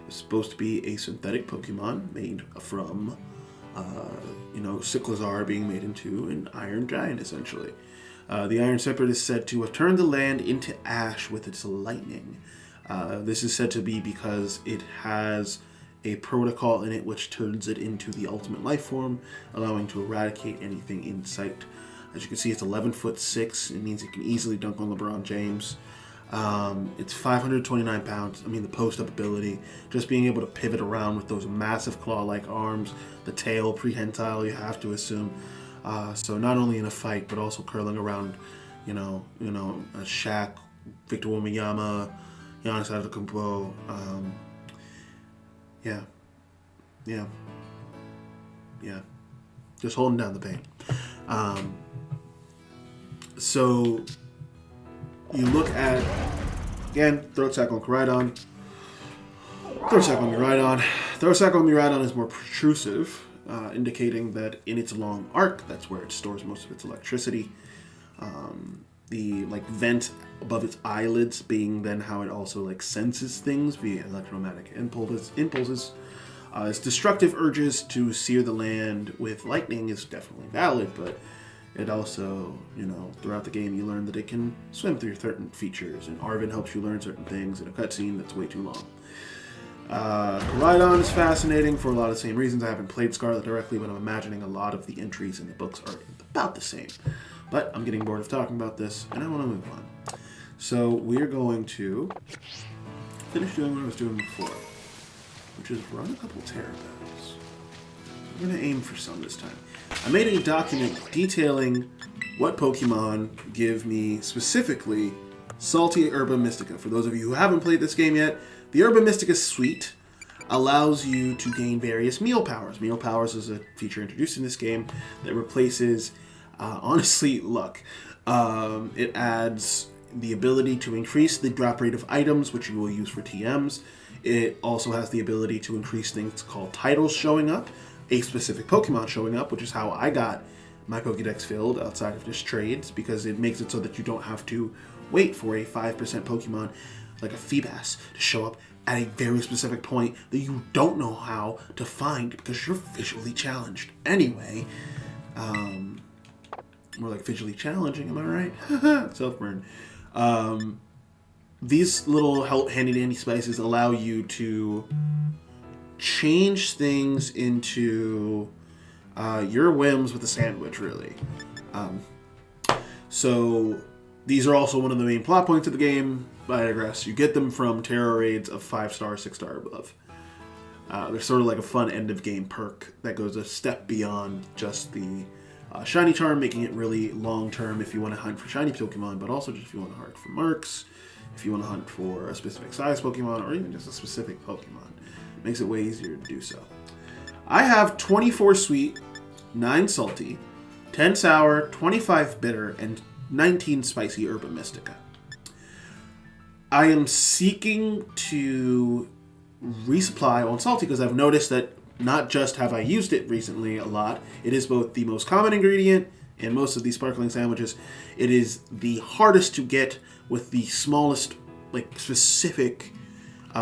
is supposed to be a synthetic Pokemon made from, Cyclizar being made into an Iron Giant, essentially. The Iron Serpent is said to have turned the land into ash with its lightning. This is said to be because it has a protocol in it which turns it into the ultimate life form, allowing to eradicate anything in sight. As you can see, it's 11'6". It means it can easily dunk on LeBron James. It's 529 pounds. I mean, the post-up ability, just being able to pivot around with those massive claw-like arms, the tail, prehensile, you have to assume. So not only in a fight, but also curling around, Shaq, Victor Wembanyama, Giannis Antetokounmpo. Yeah. Just holding down the pain. So you look at, again, Throat Sac on Koraidon. Throat Sac on Miraidon. Throat Sac on Miraidon is more protrusive, indicating that in its long arc, that's where it stores most of its electricity. The vent above its eyelids being then how it also senses things via electromagnetic impulses. Its destructive urges to sear the land with lightning is definitely valid, but it also, throughout the game you learn that it can swim through certain features, and Arven helps you learn certain things in a cutscene that's way too long. Koraidon is fascinating for a lot of the same reasons. I haven't played Scarlet directly, but I'm imagining a lot of the entries in the books are about the same. But I'm getting bored of talking about this, and I want to move on. So we're going to finish doing what I was doing before, which is run a couple Terra battles. I'm going to aim for some this time. I made a document detailing what Pokemon give me specifically Salty Herba Mystica. For those of you who haven't played this game yet, the Herba Mystica Suite allows you to gain various meal powers. Meal powers is a feature introduced in this game that replaces, honestly, luck. It adds the ability to increase the drop rate of items, which you will use for TMs. It also has the ability to increase things called titles showing up, a specific Pokemon showing up, which is how I got my Pokedex filled outside of just trades, because it makes it so that you don't have to wait for a 5% Pokemon like a Feebas to show up at a very specific point that you don't know how to find because you're visually challenged. Anyway, more like visually challenging, am I right? Self-burn. These little handy-dandy spices allow you to change things into your whims with a sandwich, really. So these are also one of the main plot points of the game. I digress. You get them from tarot raids of 5-star, 6-star above. They're sort of like a fun end-of-game perk that goes a step beyond just the shiny charm, making it really long-term if you want to hunt for shiny Pokemon, but also just if you want to hunt for marks, if you want to hunt for a specific size Pokemon, or even just a specific Pokemon. It makes it way easier to do so. I have 24 sweet, 9 salty, 10 sour, 25 bitter, and 19 spicy Herba Mystica. I am seeking to resupply on salty because I've noticed that not just have I used it recently a lot, it is both the most common ingredient in most of these sparkling sandwiches. It is the hardest to get with the smallest, like, specific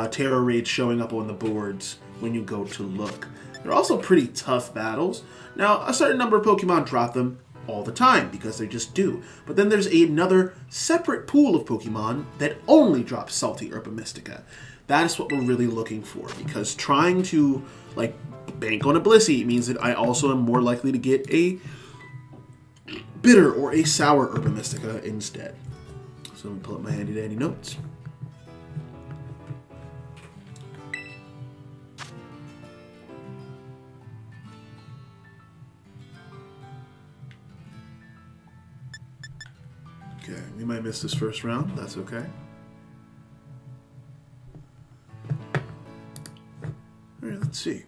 tarot raids showing up on the boards when you go to look. They're also pretty tough battles. Now, a certain number of Pokemon drop them all the time because they just do. But then there's another separate pool of Pokemon that only drops Salty Herba Mystica. That is what we're really looking for, because trying to, like, bank on a Blissey means that I also am more likely to get a bitter or a sour Herba Mystica instead. So let me pull up my handy dandy notes. Okay, we might miss this first round. That's okay. All right, let's see.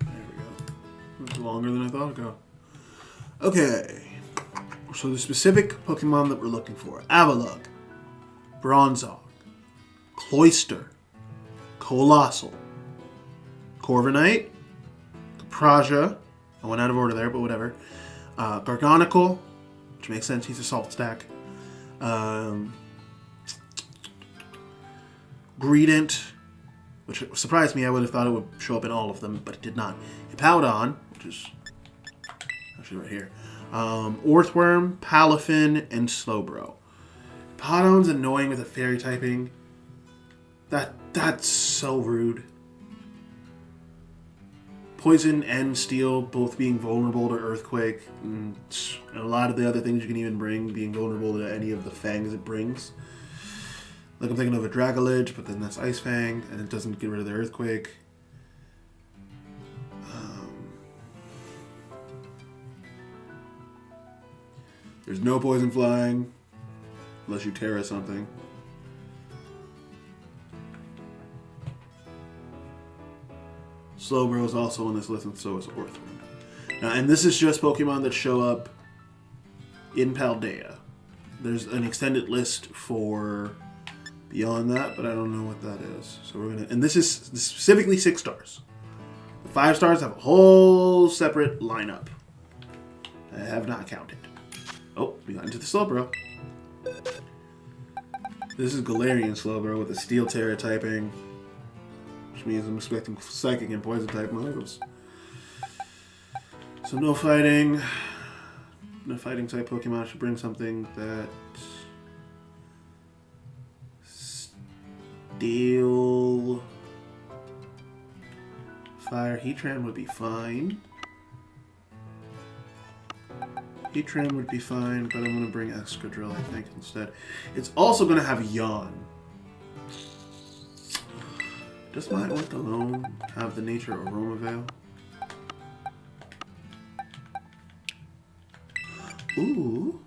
There we go. It was longer than I thought it'd go. Okay, so the specific Pokemon that we're looking for: Avalugg, Bronzong, Cloyster, Colossal, Corviknight, Capraja. I went out of order there, but whatever. Garganical, which makes sense, he's a salt stack. Greedent, which surprised me. I would have thought it would show up in all of them, but it did not. Hippowdon, which is actually right here. Orthworm, Palafin, and Slowbro. Hippowdon's annoying with a fairy typing. That's so rude. Poison and Steel both being vulnerable to Earthquake, and a lot of the other things you can even bring being vulnerable to any of the fangs it brings. Like, I'm thinking of a Dragolige, but then that's Ice Fang, and it doesn't get rid of the Earthquake. There's no Poison Flying, unless you Terra something. Slowbro is also on this list, and so is Orthworm. Now, and this is just Pokemon that show up in Paldea. There's an extended list for beyond that, but I don't know what that is. So we're gonna, and this is specifically 6 stars. The 5 stars have a whole separate lineup. I have not counted. Oh, we got into the Slowbro. This is Galarian Slowbro with a Steel Terra typing, which means I'm expecting Psychic and Poison type moves. So no fighting. No fighting type Pokemon should bring something that Steel Fire Heatran would be fine. Heatran would be fine, but I'm going to bring Excadrill, I think, instead. It's also going to have Yawn. Does my Ortholone have the nature of Aroma Veil? Ooh.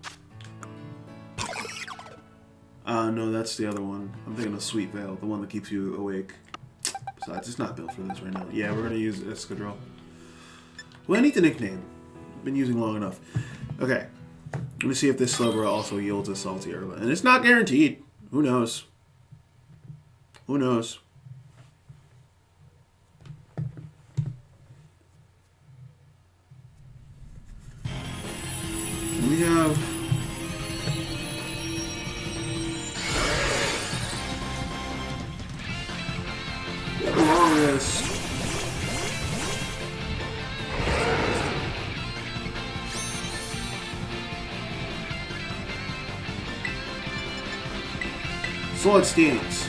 No, that's the other one. I'm thinking of Sweet Veil, the one that keeps you awake. Besides, it's not built for this right now. Yeah, we're going to use Excadrill. Well, I need the nickname. I've been using long enough. Okay. Let me see if this Slowbro also yields a Salty Herba. And it's not guaranteed. Who knows? Who knows? We have... Glorious. Sword Stance.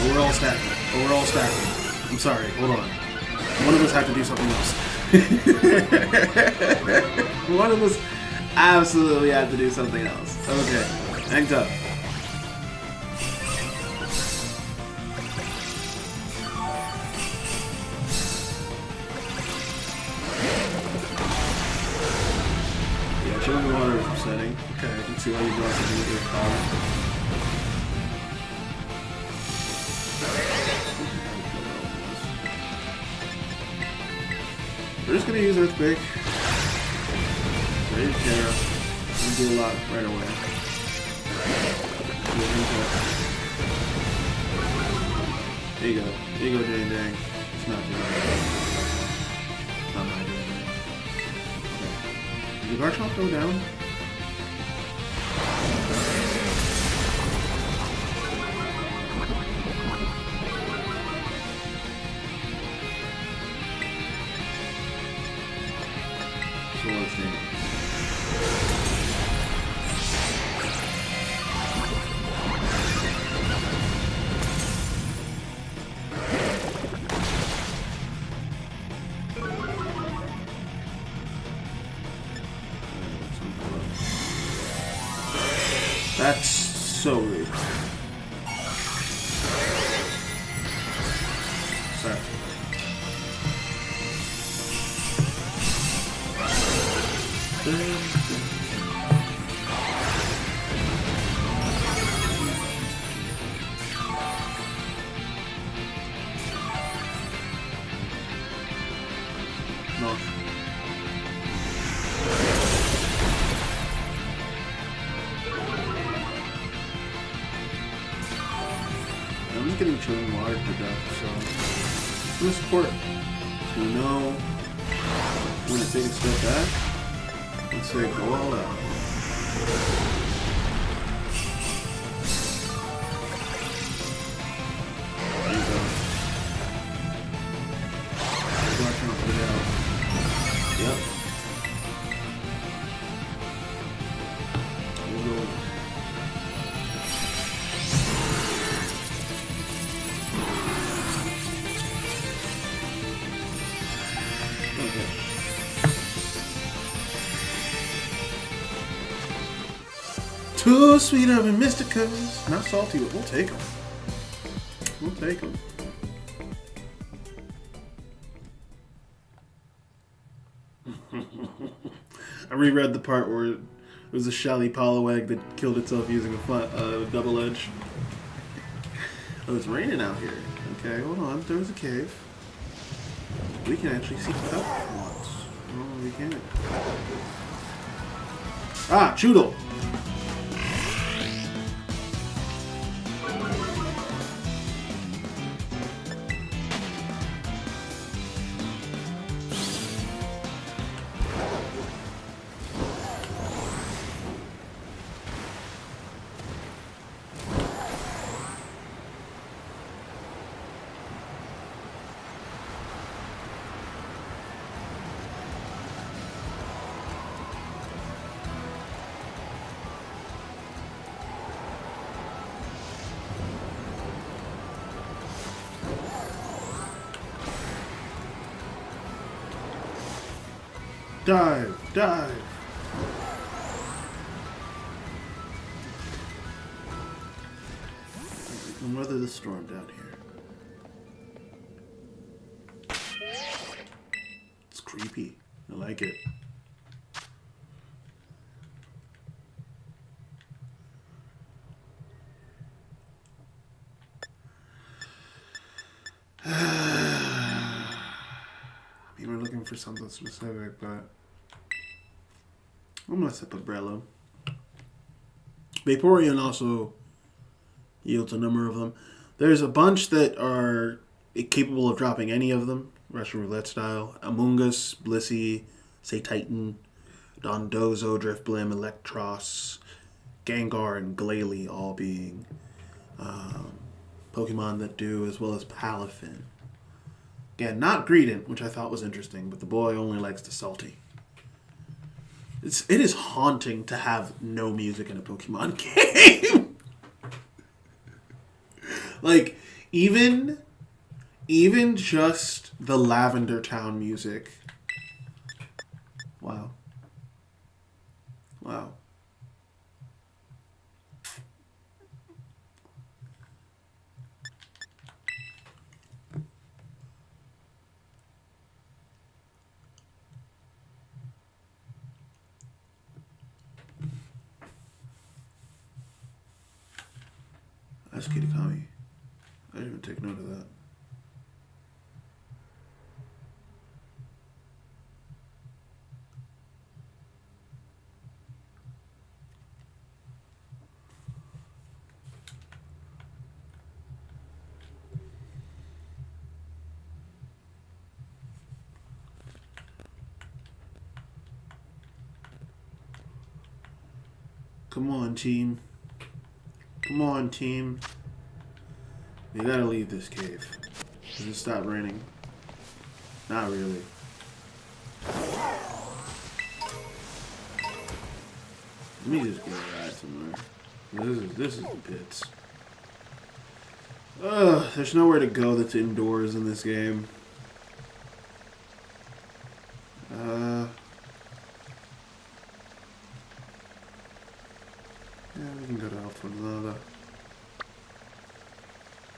Overall stacking. Overall stacking. I'm sorry, hold on. One of us had to do something else. One of us absolutely had to do something else. Okay, hanged up. Yeah, chilling water is upsetting. Okay, I can see why you brought something with your power. We're just gonna use Earthquake. Ready to care. Gonna do a lot right away. There you go. There you go, Dang Dang. It's not doing it. Not my doing it. Okay. Did the Garchomp go down? That's so rude. Sorry. No. I'm just getting chilling water to death, so I'm gonna support. So we know when to take a step back. Let's say go all out. There you go. I'm trying to put it out. Yep. We'll go. Two sweet urban mysticas. Not salty, but we'll take them. We'll take them. I reread the part where it was a Shelly Poliwag that killed itself using a double edge. Oh, it's raining out here. Okay, hold on. There's a cave. We can actually see the cup for once. Oh, we can't. Ah, Choodle! Dive! Dive! And weather the storm down here. It's creepy. I like it. We were looking for something specific, but I'm gonna set Umbrella. Vaporeon also yields a number of them. There's a bunch that are capable of dropping any of them, Russian roulette style. Amoonguss, Blissey, Say Titan, Dondozo, Drifblim, Electros, Gengar, and Glalie all being Pokemon that do, as well as Palafin. Again, not Greedent, which I thought was interesting, but the boy only likes the salty. It is haunting to have no music in a Pokemon game. Like, even just the Lavender Town music. Wow. Wow. That's Kitakami. I didn't even take note of that. Come on, team. Come on, team. We gotta leave this cave. Does it stop raining? Not really. Let me just get a ride somewhere. This is the pits. There's nowhere to go that's indoors in this game. Yeah, we can go to Alpha.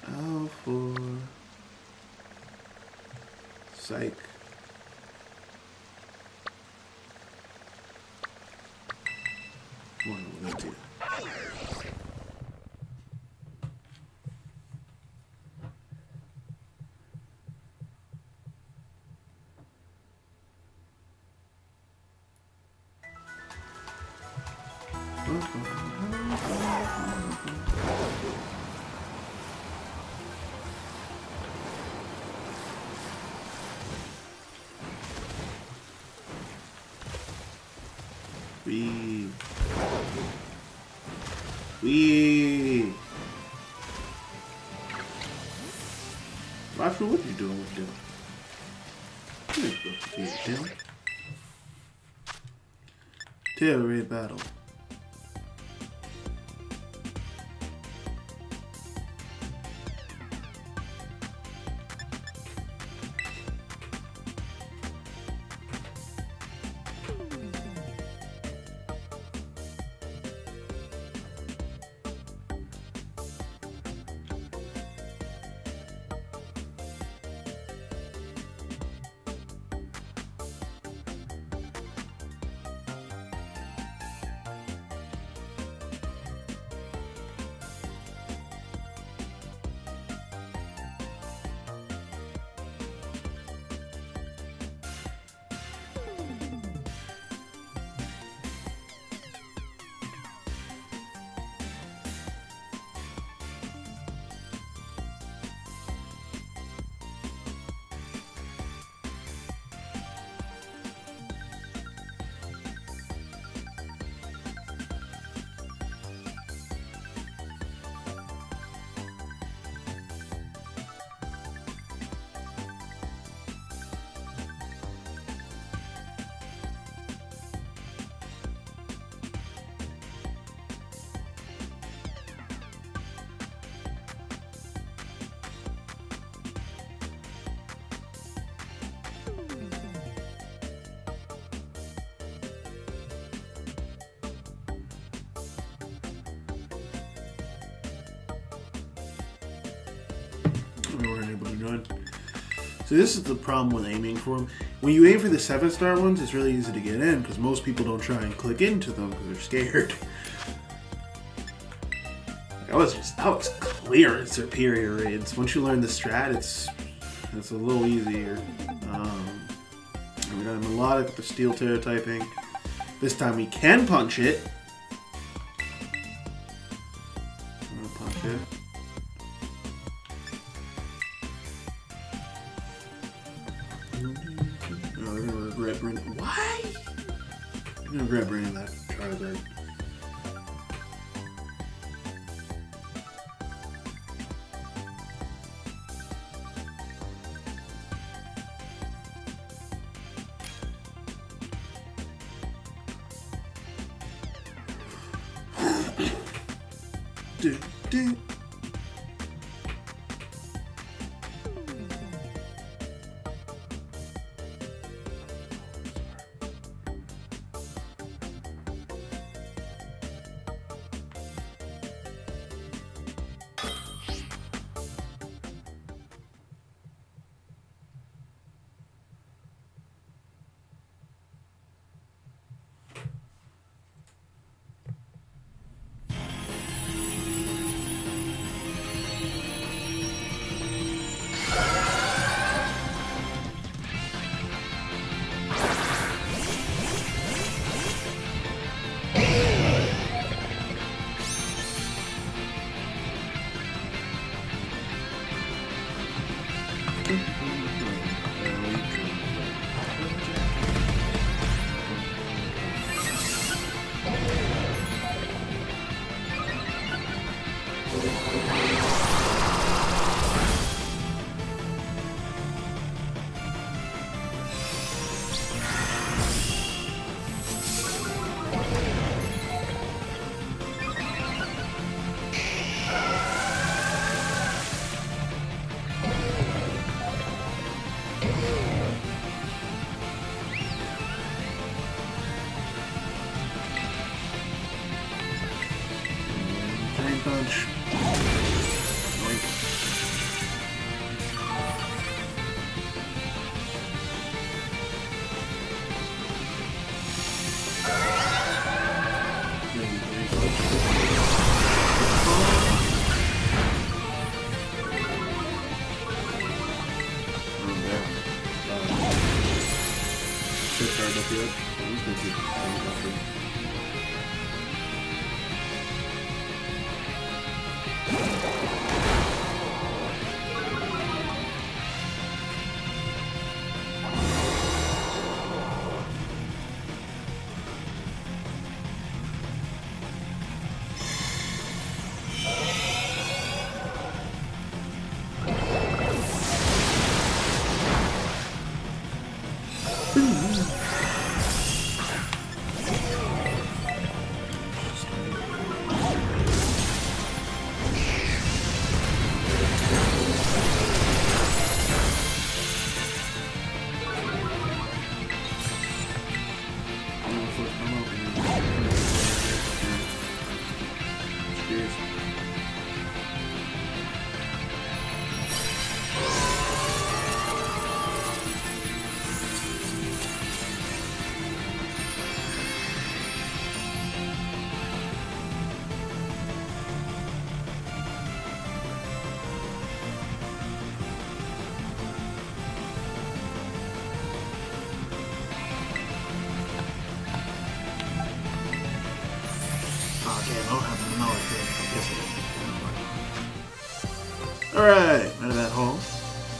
Alpha. Psych. Come on, we'll go to. Wee. Rifle, what are you doing with them? You ain't supposed to feed them. Terror battle. join. So this is the problem with aiming for them. When you aim for the 7-star ones, it's really easy to get in because most people don't try and click into them because they're scared. That was clear and superior raids. Once you learn the strat, it's a little easier. We got a melodic with the steel typing. This time we can punch it. I'm gonna punch it. No, they're gonna regret bringing. Why? They're gonna regret bringing that Charizard. Do. Punch. Alright, out of that haul.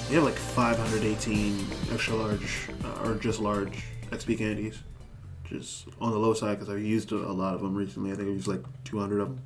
We have like 518 extra large, or just large XP candies. Which is on the low side because I've used a lot of them recently. I think I've used like 200 of them.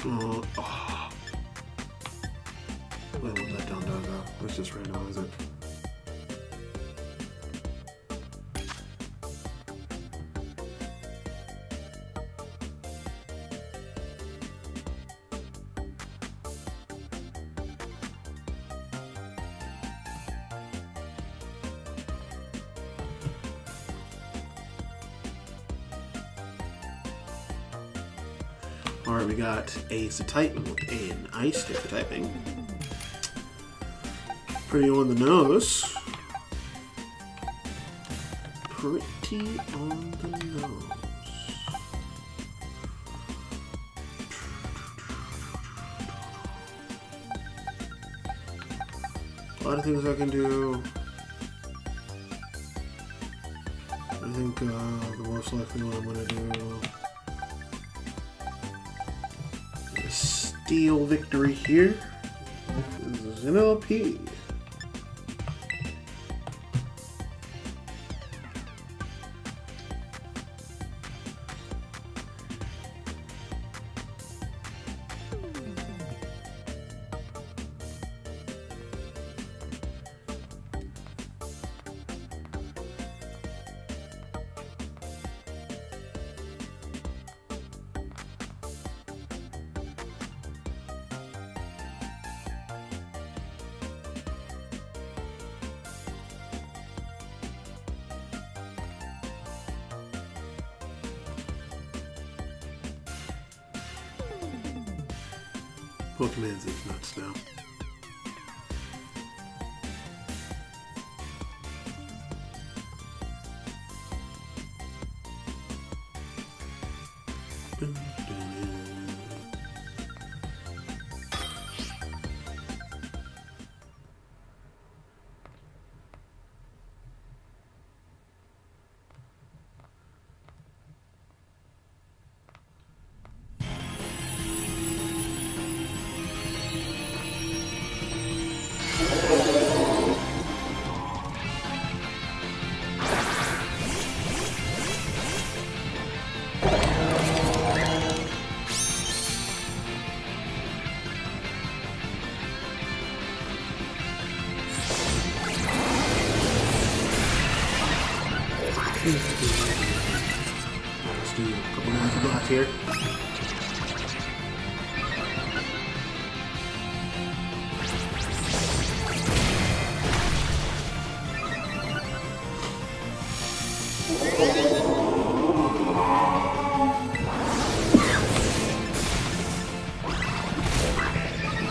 Oh. Wait, where'd that down dog go? Let's just randomize it. Alright, we got Ace to type with an ice stick for typing. Pretty on the nose. Pretty on the nose. A lot of things I can do. I think the most likely one I'm going to do is steal victory here. This is an LP. Pokemon's is nuts now. Let's do a couple minutes of block here.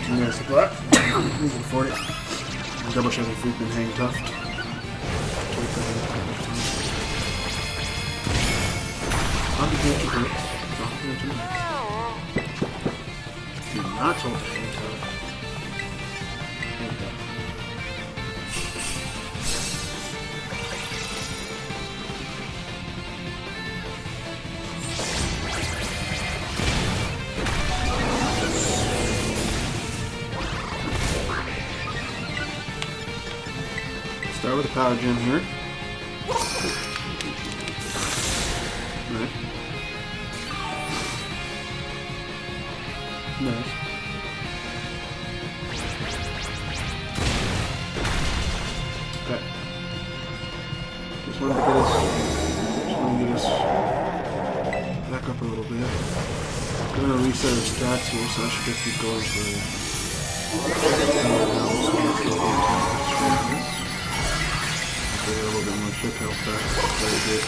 Nice block. We can afford it. Double checking if we can hang tough. You're not told to hang tough. Start with a power gem here. Right. Nice. Okay. Just wanted to get us back up a little bit. I'm gonna reset our stats here, so I should just keep going a little bit more chip health back. Very good.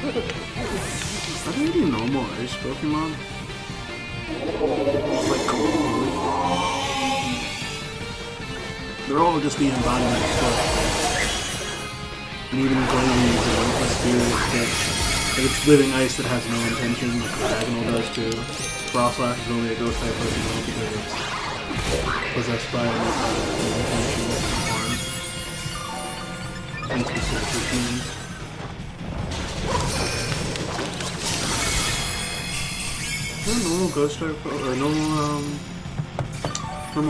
Are there any normal ice Pokemon? Just like cool. They're all just the embodiment of stuff. And even if one of these is like a spirit that it's living ice that has no intention, like Diagonal does too. Frostlash is only a ghost type Pokemon because it's possessed by no intention of harm. And specific humans. Is there a normal ghost type or normal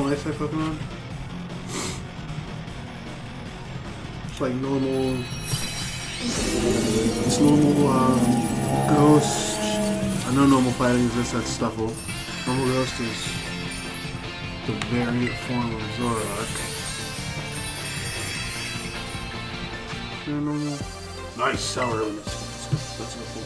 ice type Pokemon? It's like normal. It's normal ghost. I know normal fighting exists. That's Stuffle. Normal ghost is the variant form of Zoroark. Is there a normal? Nice cell early. That's so cool.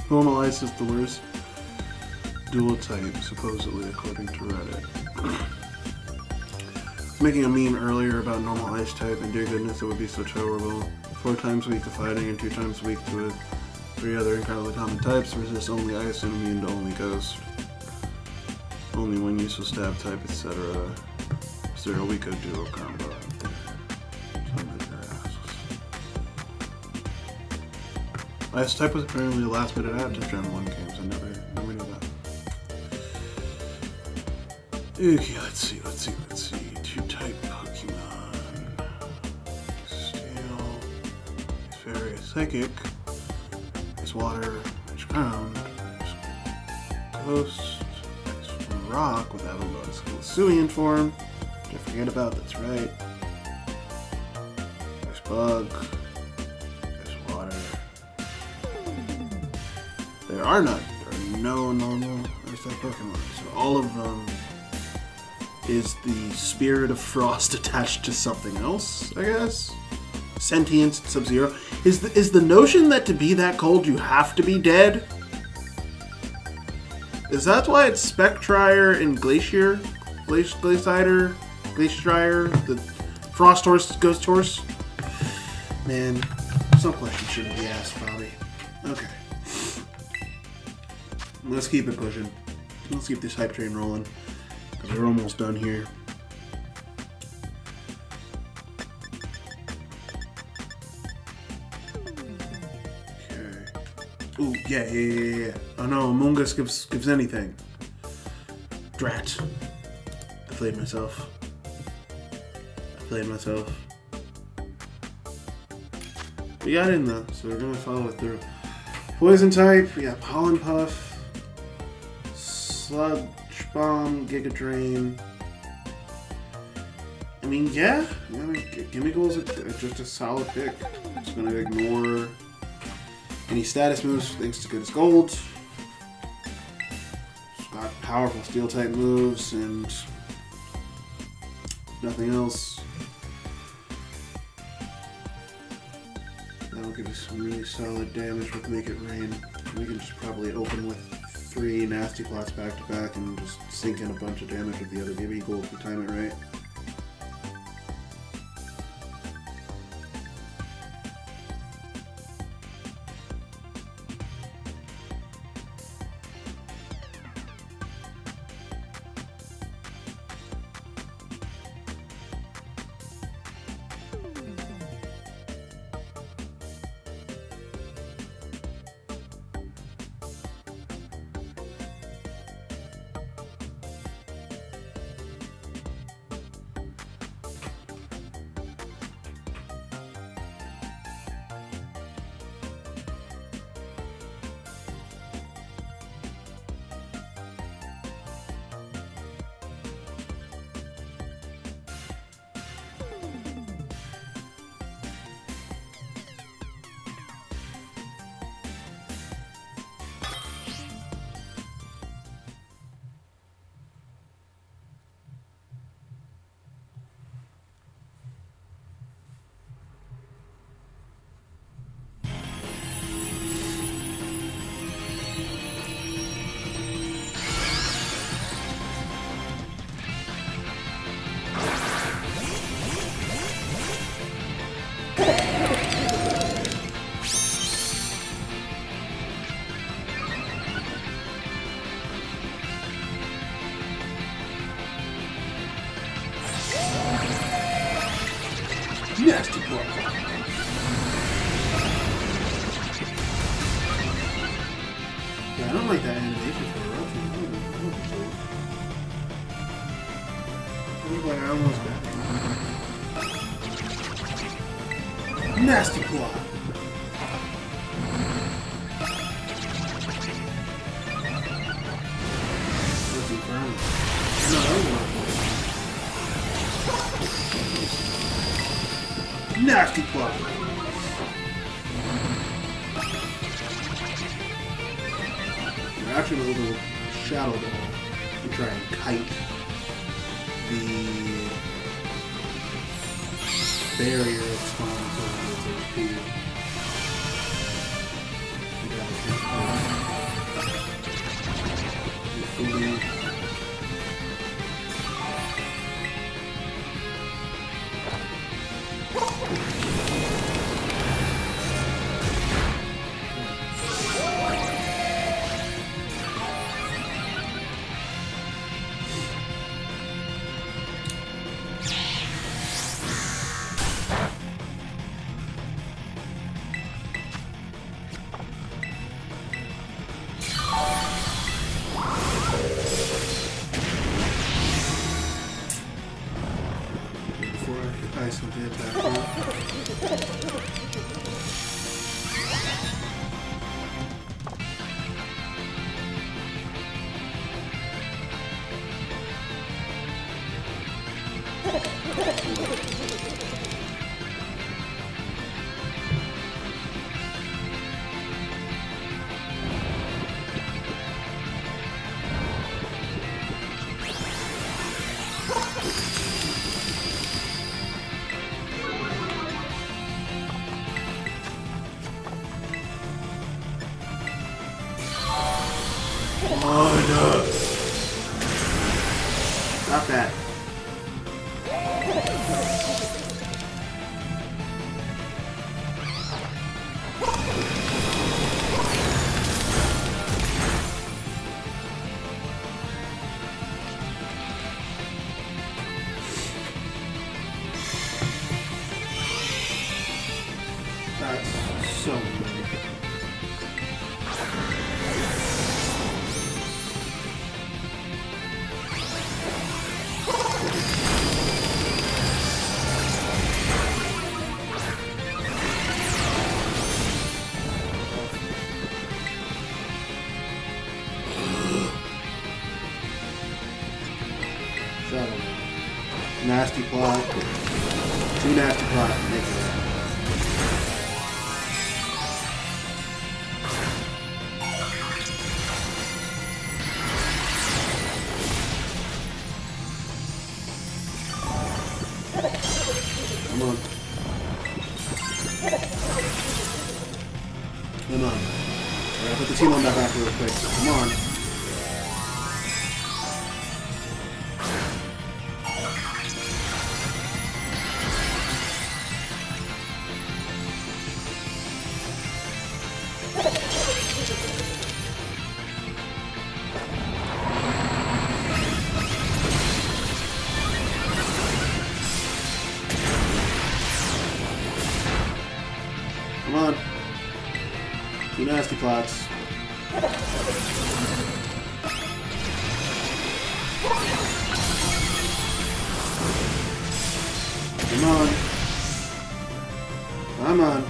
Normal ice is the worst dual type, supposedly, according to Reddit. I was making a meme earlier about normal ice type, and dear goodness, it would be so terrible. 4 times weak to fighting and 2 times weak to 3 other incredibly common types. Resist only ice and immune to only ghost. Only one useful stab type, etc. Is there a weaker duo combo? Ice type was apparently the last bit of that to Gen 1 games. I never knew that. Okay, let's see. 2 type Pokemon. Steel. It's very psychic. It's water. It's ground. It's ghost. It's rock with Avalon's Hisuian form. Don't forget about, that's right. There's bug. There are no normal ice type Pokemon. So all of them is the spirit of frost attached to something else, I guess. Sentience, Sub-Zero. Is the notion that to be that cold you have to be dead? Is that why it's Spectrier and Glacier? Glacier, the Frost Horse, Ghost Horse? Man, some questions shouldn't be asked, Bobby. Okay. Let's keep it pushing. Let's keep this hype train rolling. Because we're almost done here. Okay. Ooh, yeah. Oh no, Among Us gives anything. Drat. I played myself. We got in though, so we're gonna follow it through. Poison type, we got Pollen Puff. Sludge Bomb, Giga Drain. I mean, yeah. Gimmighoul's just a solid pick. It's going to ignore any status moves thanks to Goodness Gold. It's got powerful Steel type moves and nothing else. That'll give you some really solid damage with Make It Rain. We can just probably open with 3 nasty plots back to back and just sink in a bunch of damage with the other Gimmighoul if we time it right. Nasty block. Yeah, I don't like that animation for eruption. I look like I almost got it. Nasty block. Let's confirm. No, that was nasty block. We're actually going to go shadow ball to try and kite the barrier of spawn until it gets HP. Nice and did that. Oh no! Stop that. That's so annoying. Nasty plot. Too nasty plot. Make it. Come on. Come on. I gotta put the team on that back real quick. Come on. Come on. Two nasty plots. Come on. Come on.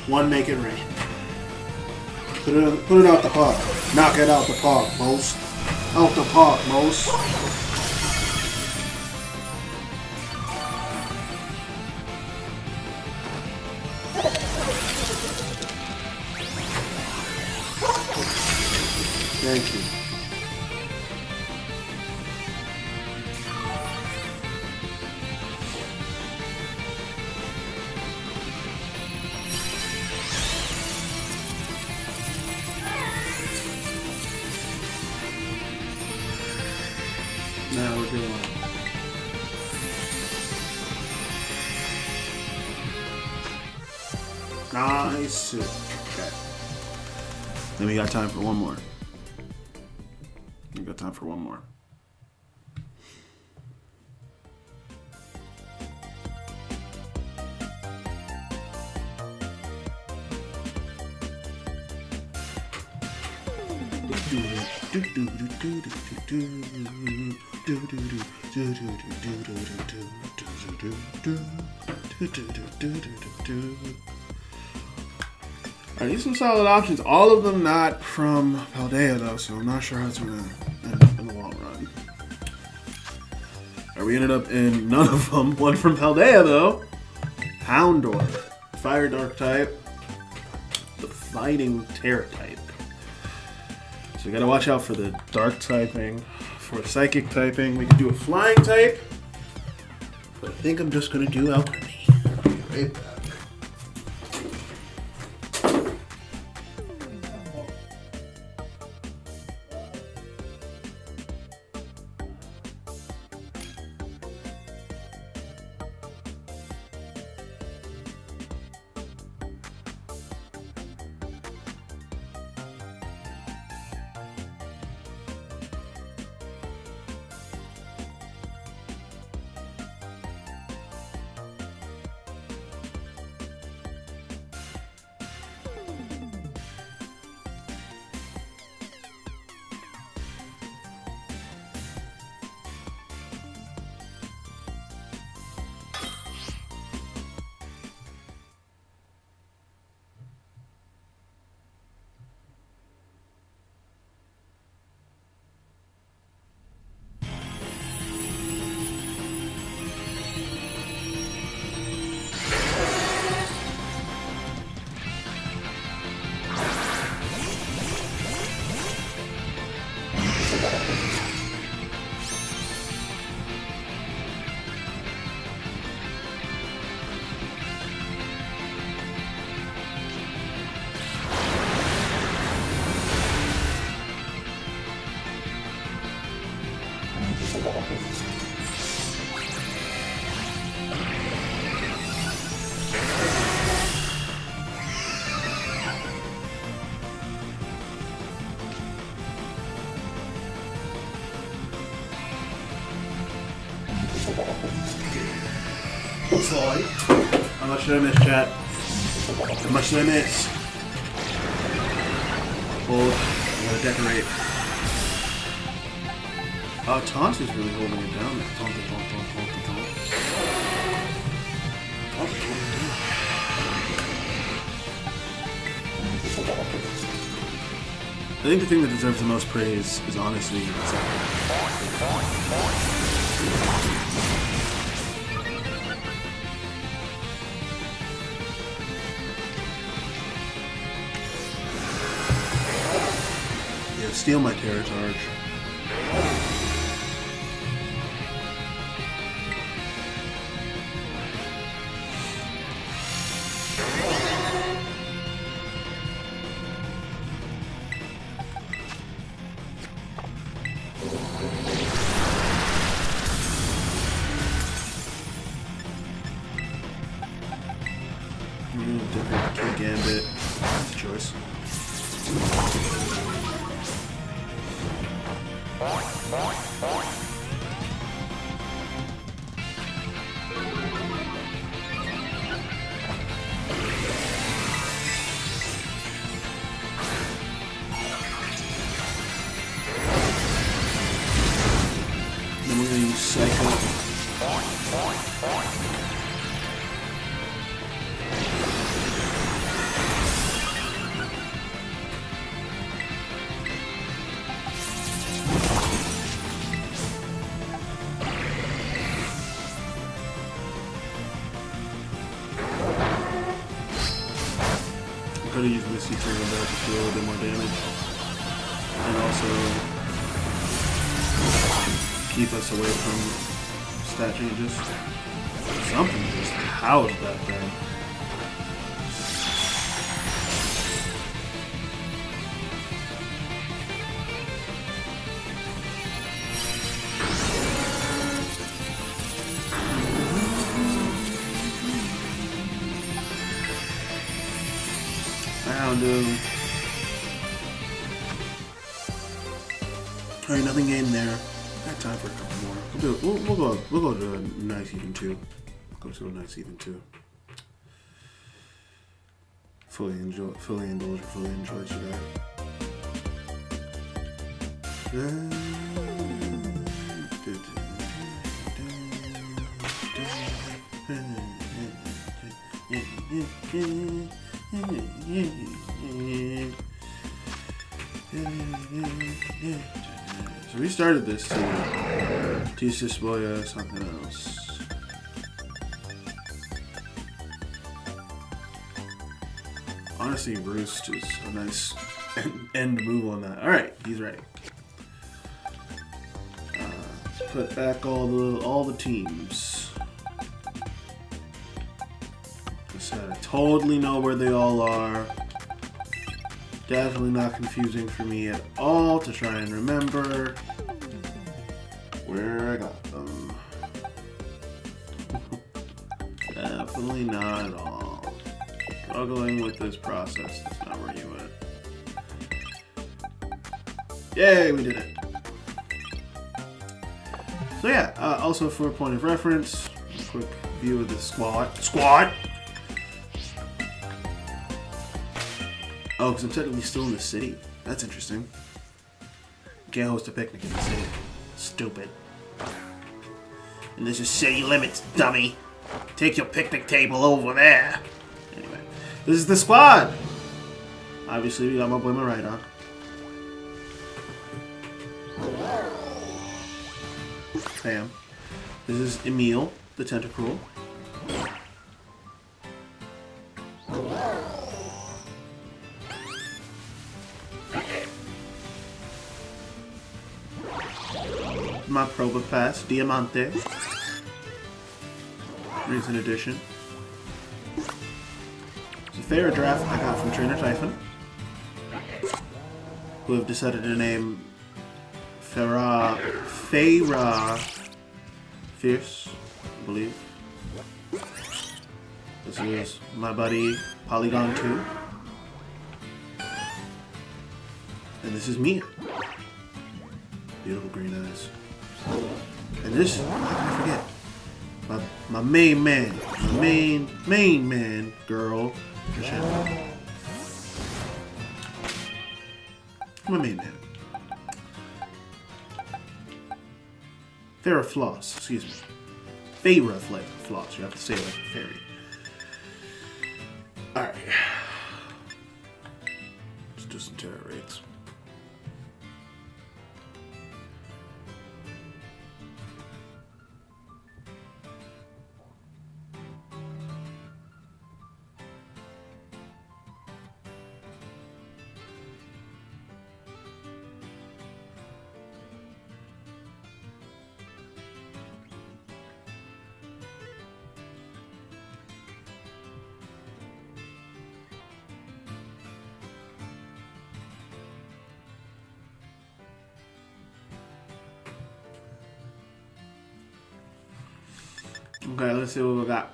One make it rain. Put it out the park. Knock it out the park, most. Out the park, most. Thank you. Now we're doing it. Nice. Okay. Then we got time for one more. We got time for one more. Alright, these are some solid options. All of them not from Paldea though, so I'm not sure how it's gonna end up in the long run. Alright, we ended up in none of them. One from Paldea though. Houndor. Fire Dark type. The Fighting Terror type. So you gotta watch out for the Dark typing. For Psychic typing, we can do a Flying type. But I think I'm just gonna do Alchemy. I'll be right back. Sorry. How much did I miss, chat? How much did I miss? Hold. I'm gonna decorate. Taunt is really holding it down. Taunt. I think the thing that deserves the most praise is honestly yeah, steal my Terror Charge. Different Gambit choice. Then we're going to use Psycho. Could have used Misty to do a little bit more damage, and also keep us away from stat changes. Something just housed that thing. Alright, nothing gained there. Got time for a couple more. We'll go to a nice even 2. Go to a nice even 2. Fully indulge today. So we started this to teach this boy something else. Honestly, Roost is a nice end move on that. Alright, he's ready. Let's put back all the teams. I totally know where they all are. Definitely not confusing for me at all to try and remember where I got them. Definitely not at all. Struggling with this process. That's not where you went. Yay, we did it. So yeah, also for a point of reference, a quick view of the squad. Oh, because I'm technically still in the city. That's interesting. Can't host a picnic in the city. Stupid. And this is city limits, dummy. Take your picnic table over there. Anyway, this is the squad. Obviously, we got my boy Marida. Bam. This is Emil, the tentacruel. My Proba Pass, Diamante. Recent edition. It's a fair draft I got from Trainer Typhon, who have decided to name Farah Fierce, I believe. This is my buddy Polygon 2. And this is Mia. Beautiful green eyes. And this, how can I forget? My main man. My main man, girl. My main man. Farah Floss, excuse me. Farah Floss, you have to say it like a fairy. Alright. Let's do some terror raids. Okay, let's see what we got.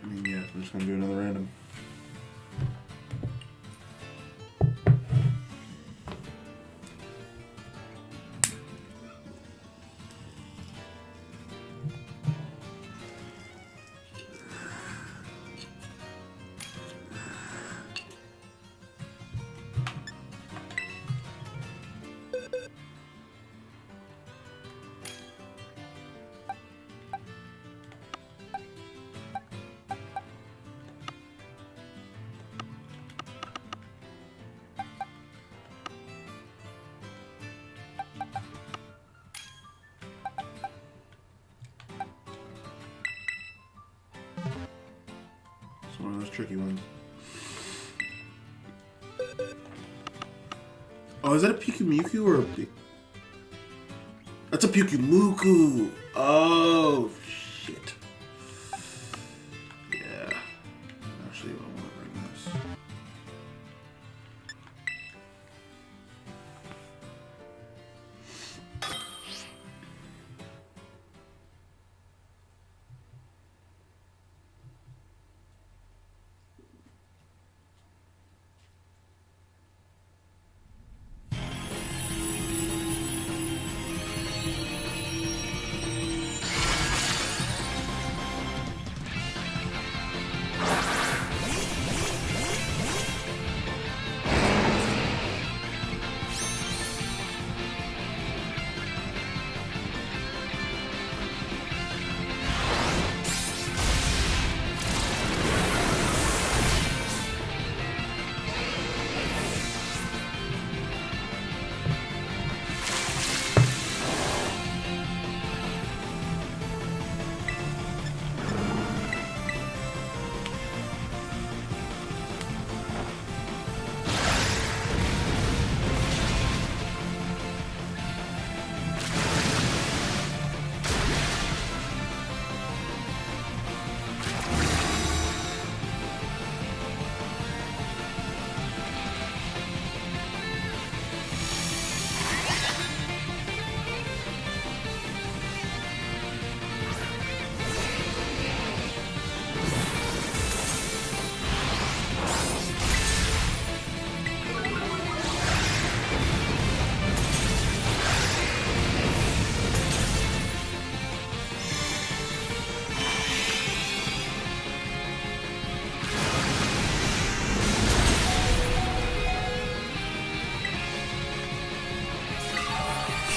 I mean, yeah, we're just gonna do another random. It's one of those tricky ones. Oh, is that a Pyukumuku or a... That's a Pyukumuku! Oh, shit. Yeah. Actually, I want to bring this.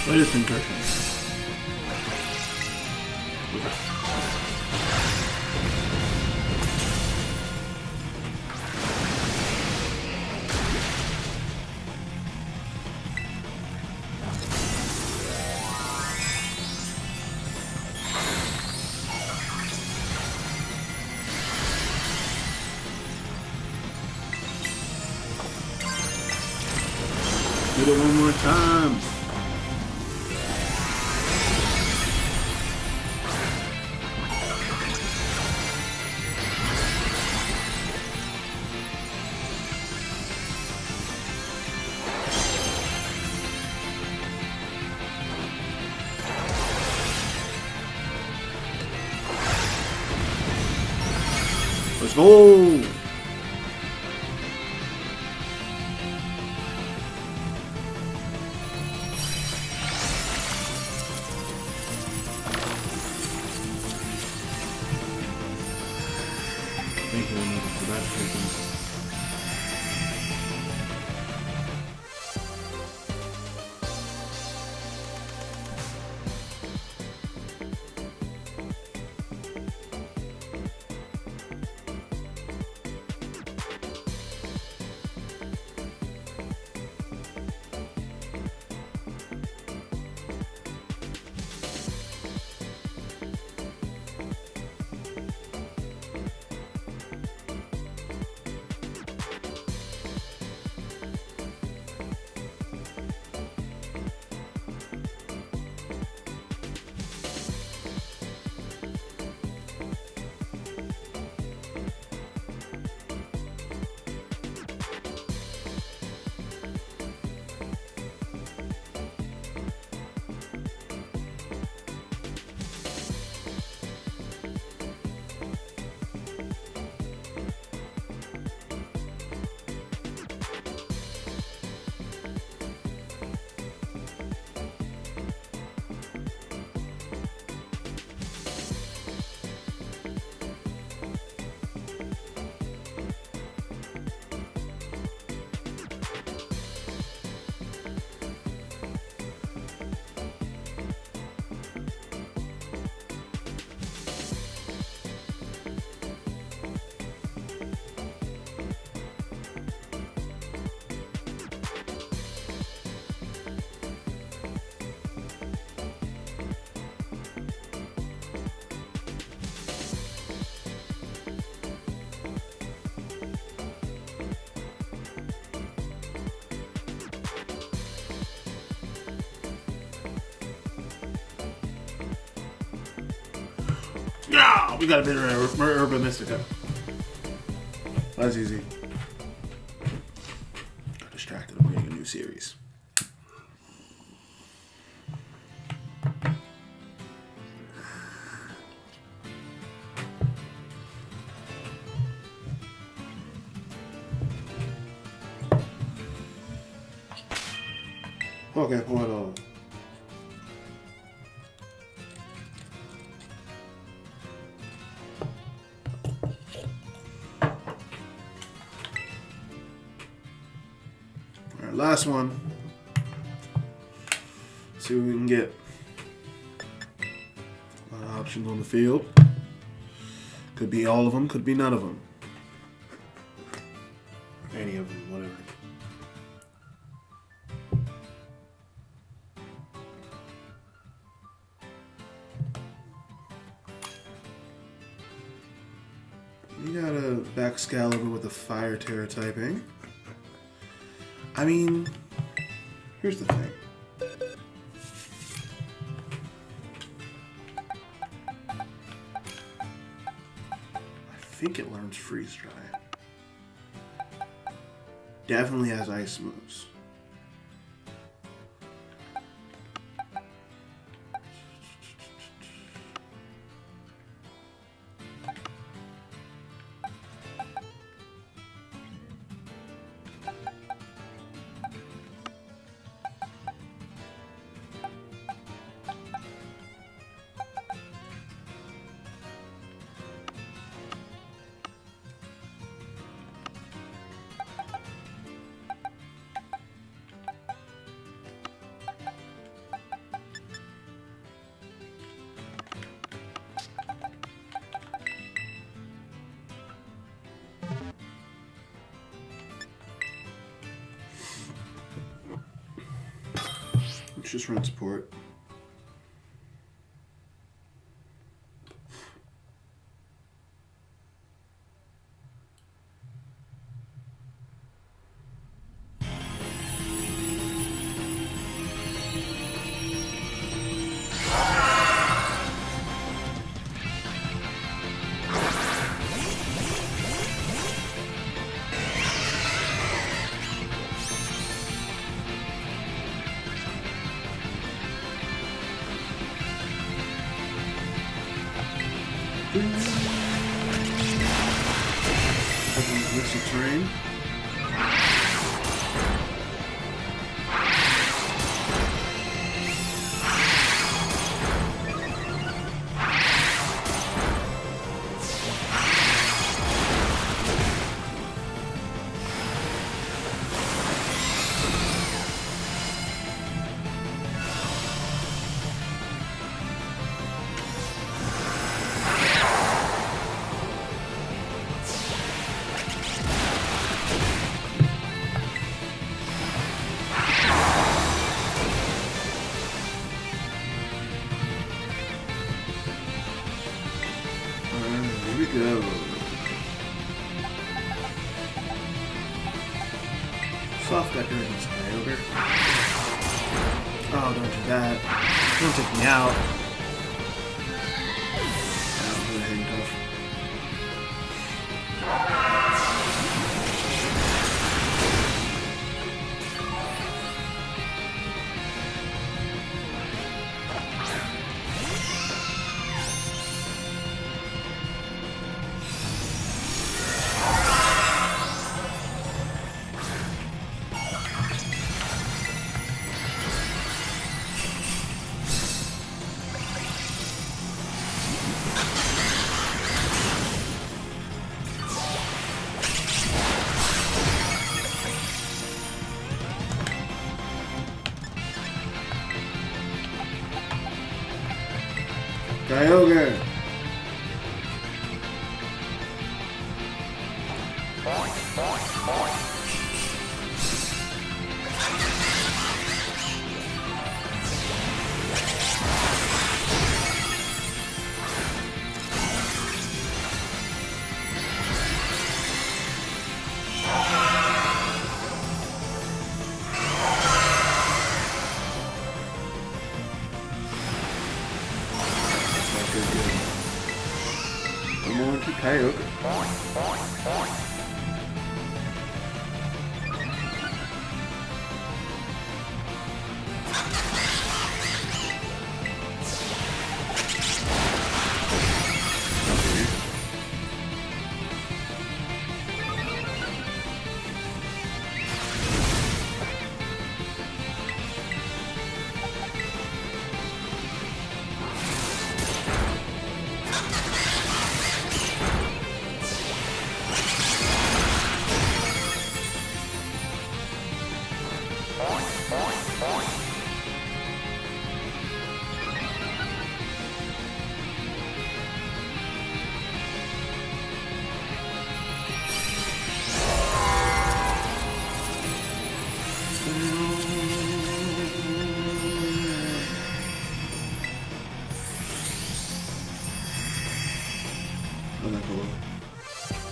What is concussion? Do it one more time. Let's go. Thank you for that. Yeah, we got a bit of Urban Mystica. That's easy. Got distracted. I'm getting a new series. Okay, hold on. Alright, last one. See what we can get. A lot of options on the field. Could be all of them, could be none of them. Any of them, whatever. You got a back Excalibur with a Fire Terror typing. I mean, here's the thing. I think it learns Freeze Dry. Definitely has ice moves. just run support. Mix the terrain. Here we go. Soft decorations, Kyogre. Oh, don't do that. Don't take me out. That was really handcuff. Kyogre. I'm on to Kyogre.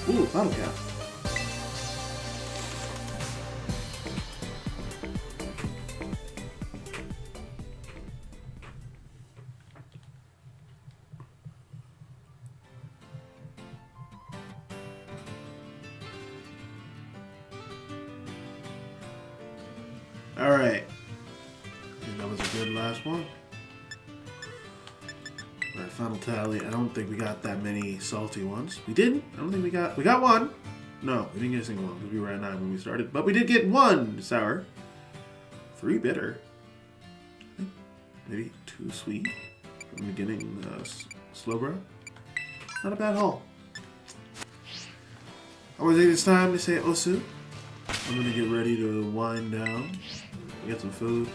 Ooh, bottle cap. All right. I think that was a good last one. All right, final tally. I don't think we got that many salty ones. We didn't. I don't think we got one. No, we didn't get a single one because we were at 9 when we started. But we did get 1 sour, 3 bitter, I think maybe 2 sweet from the beginning. Slowbro. Not a bad haul. I would think it's time to say Osu. I'm gonna get ready to wind down, get some food,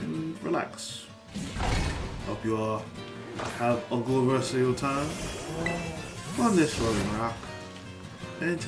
and relax. Hope you all have a good rest of your time on this rolling rock. And until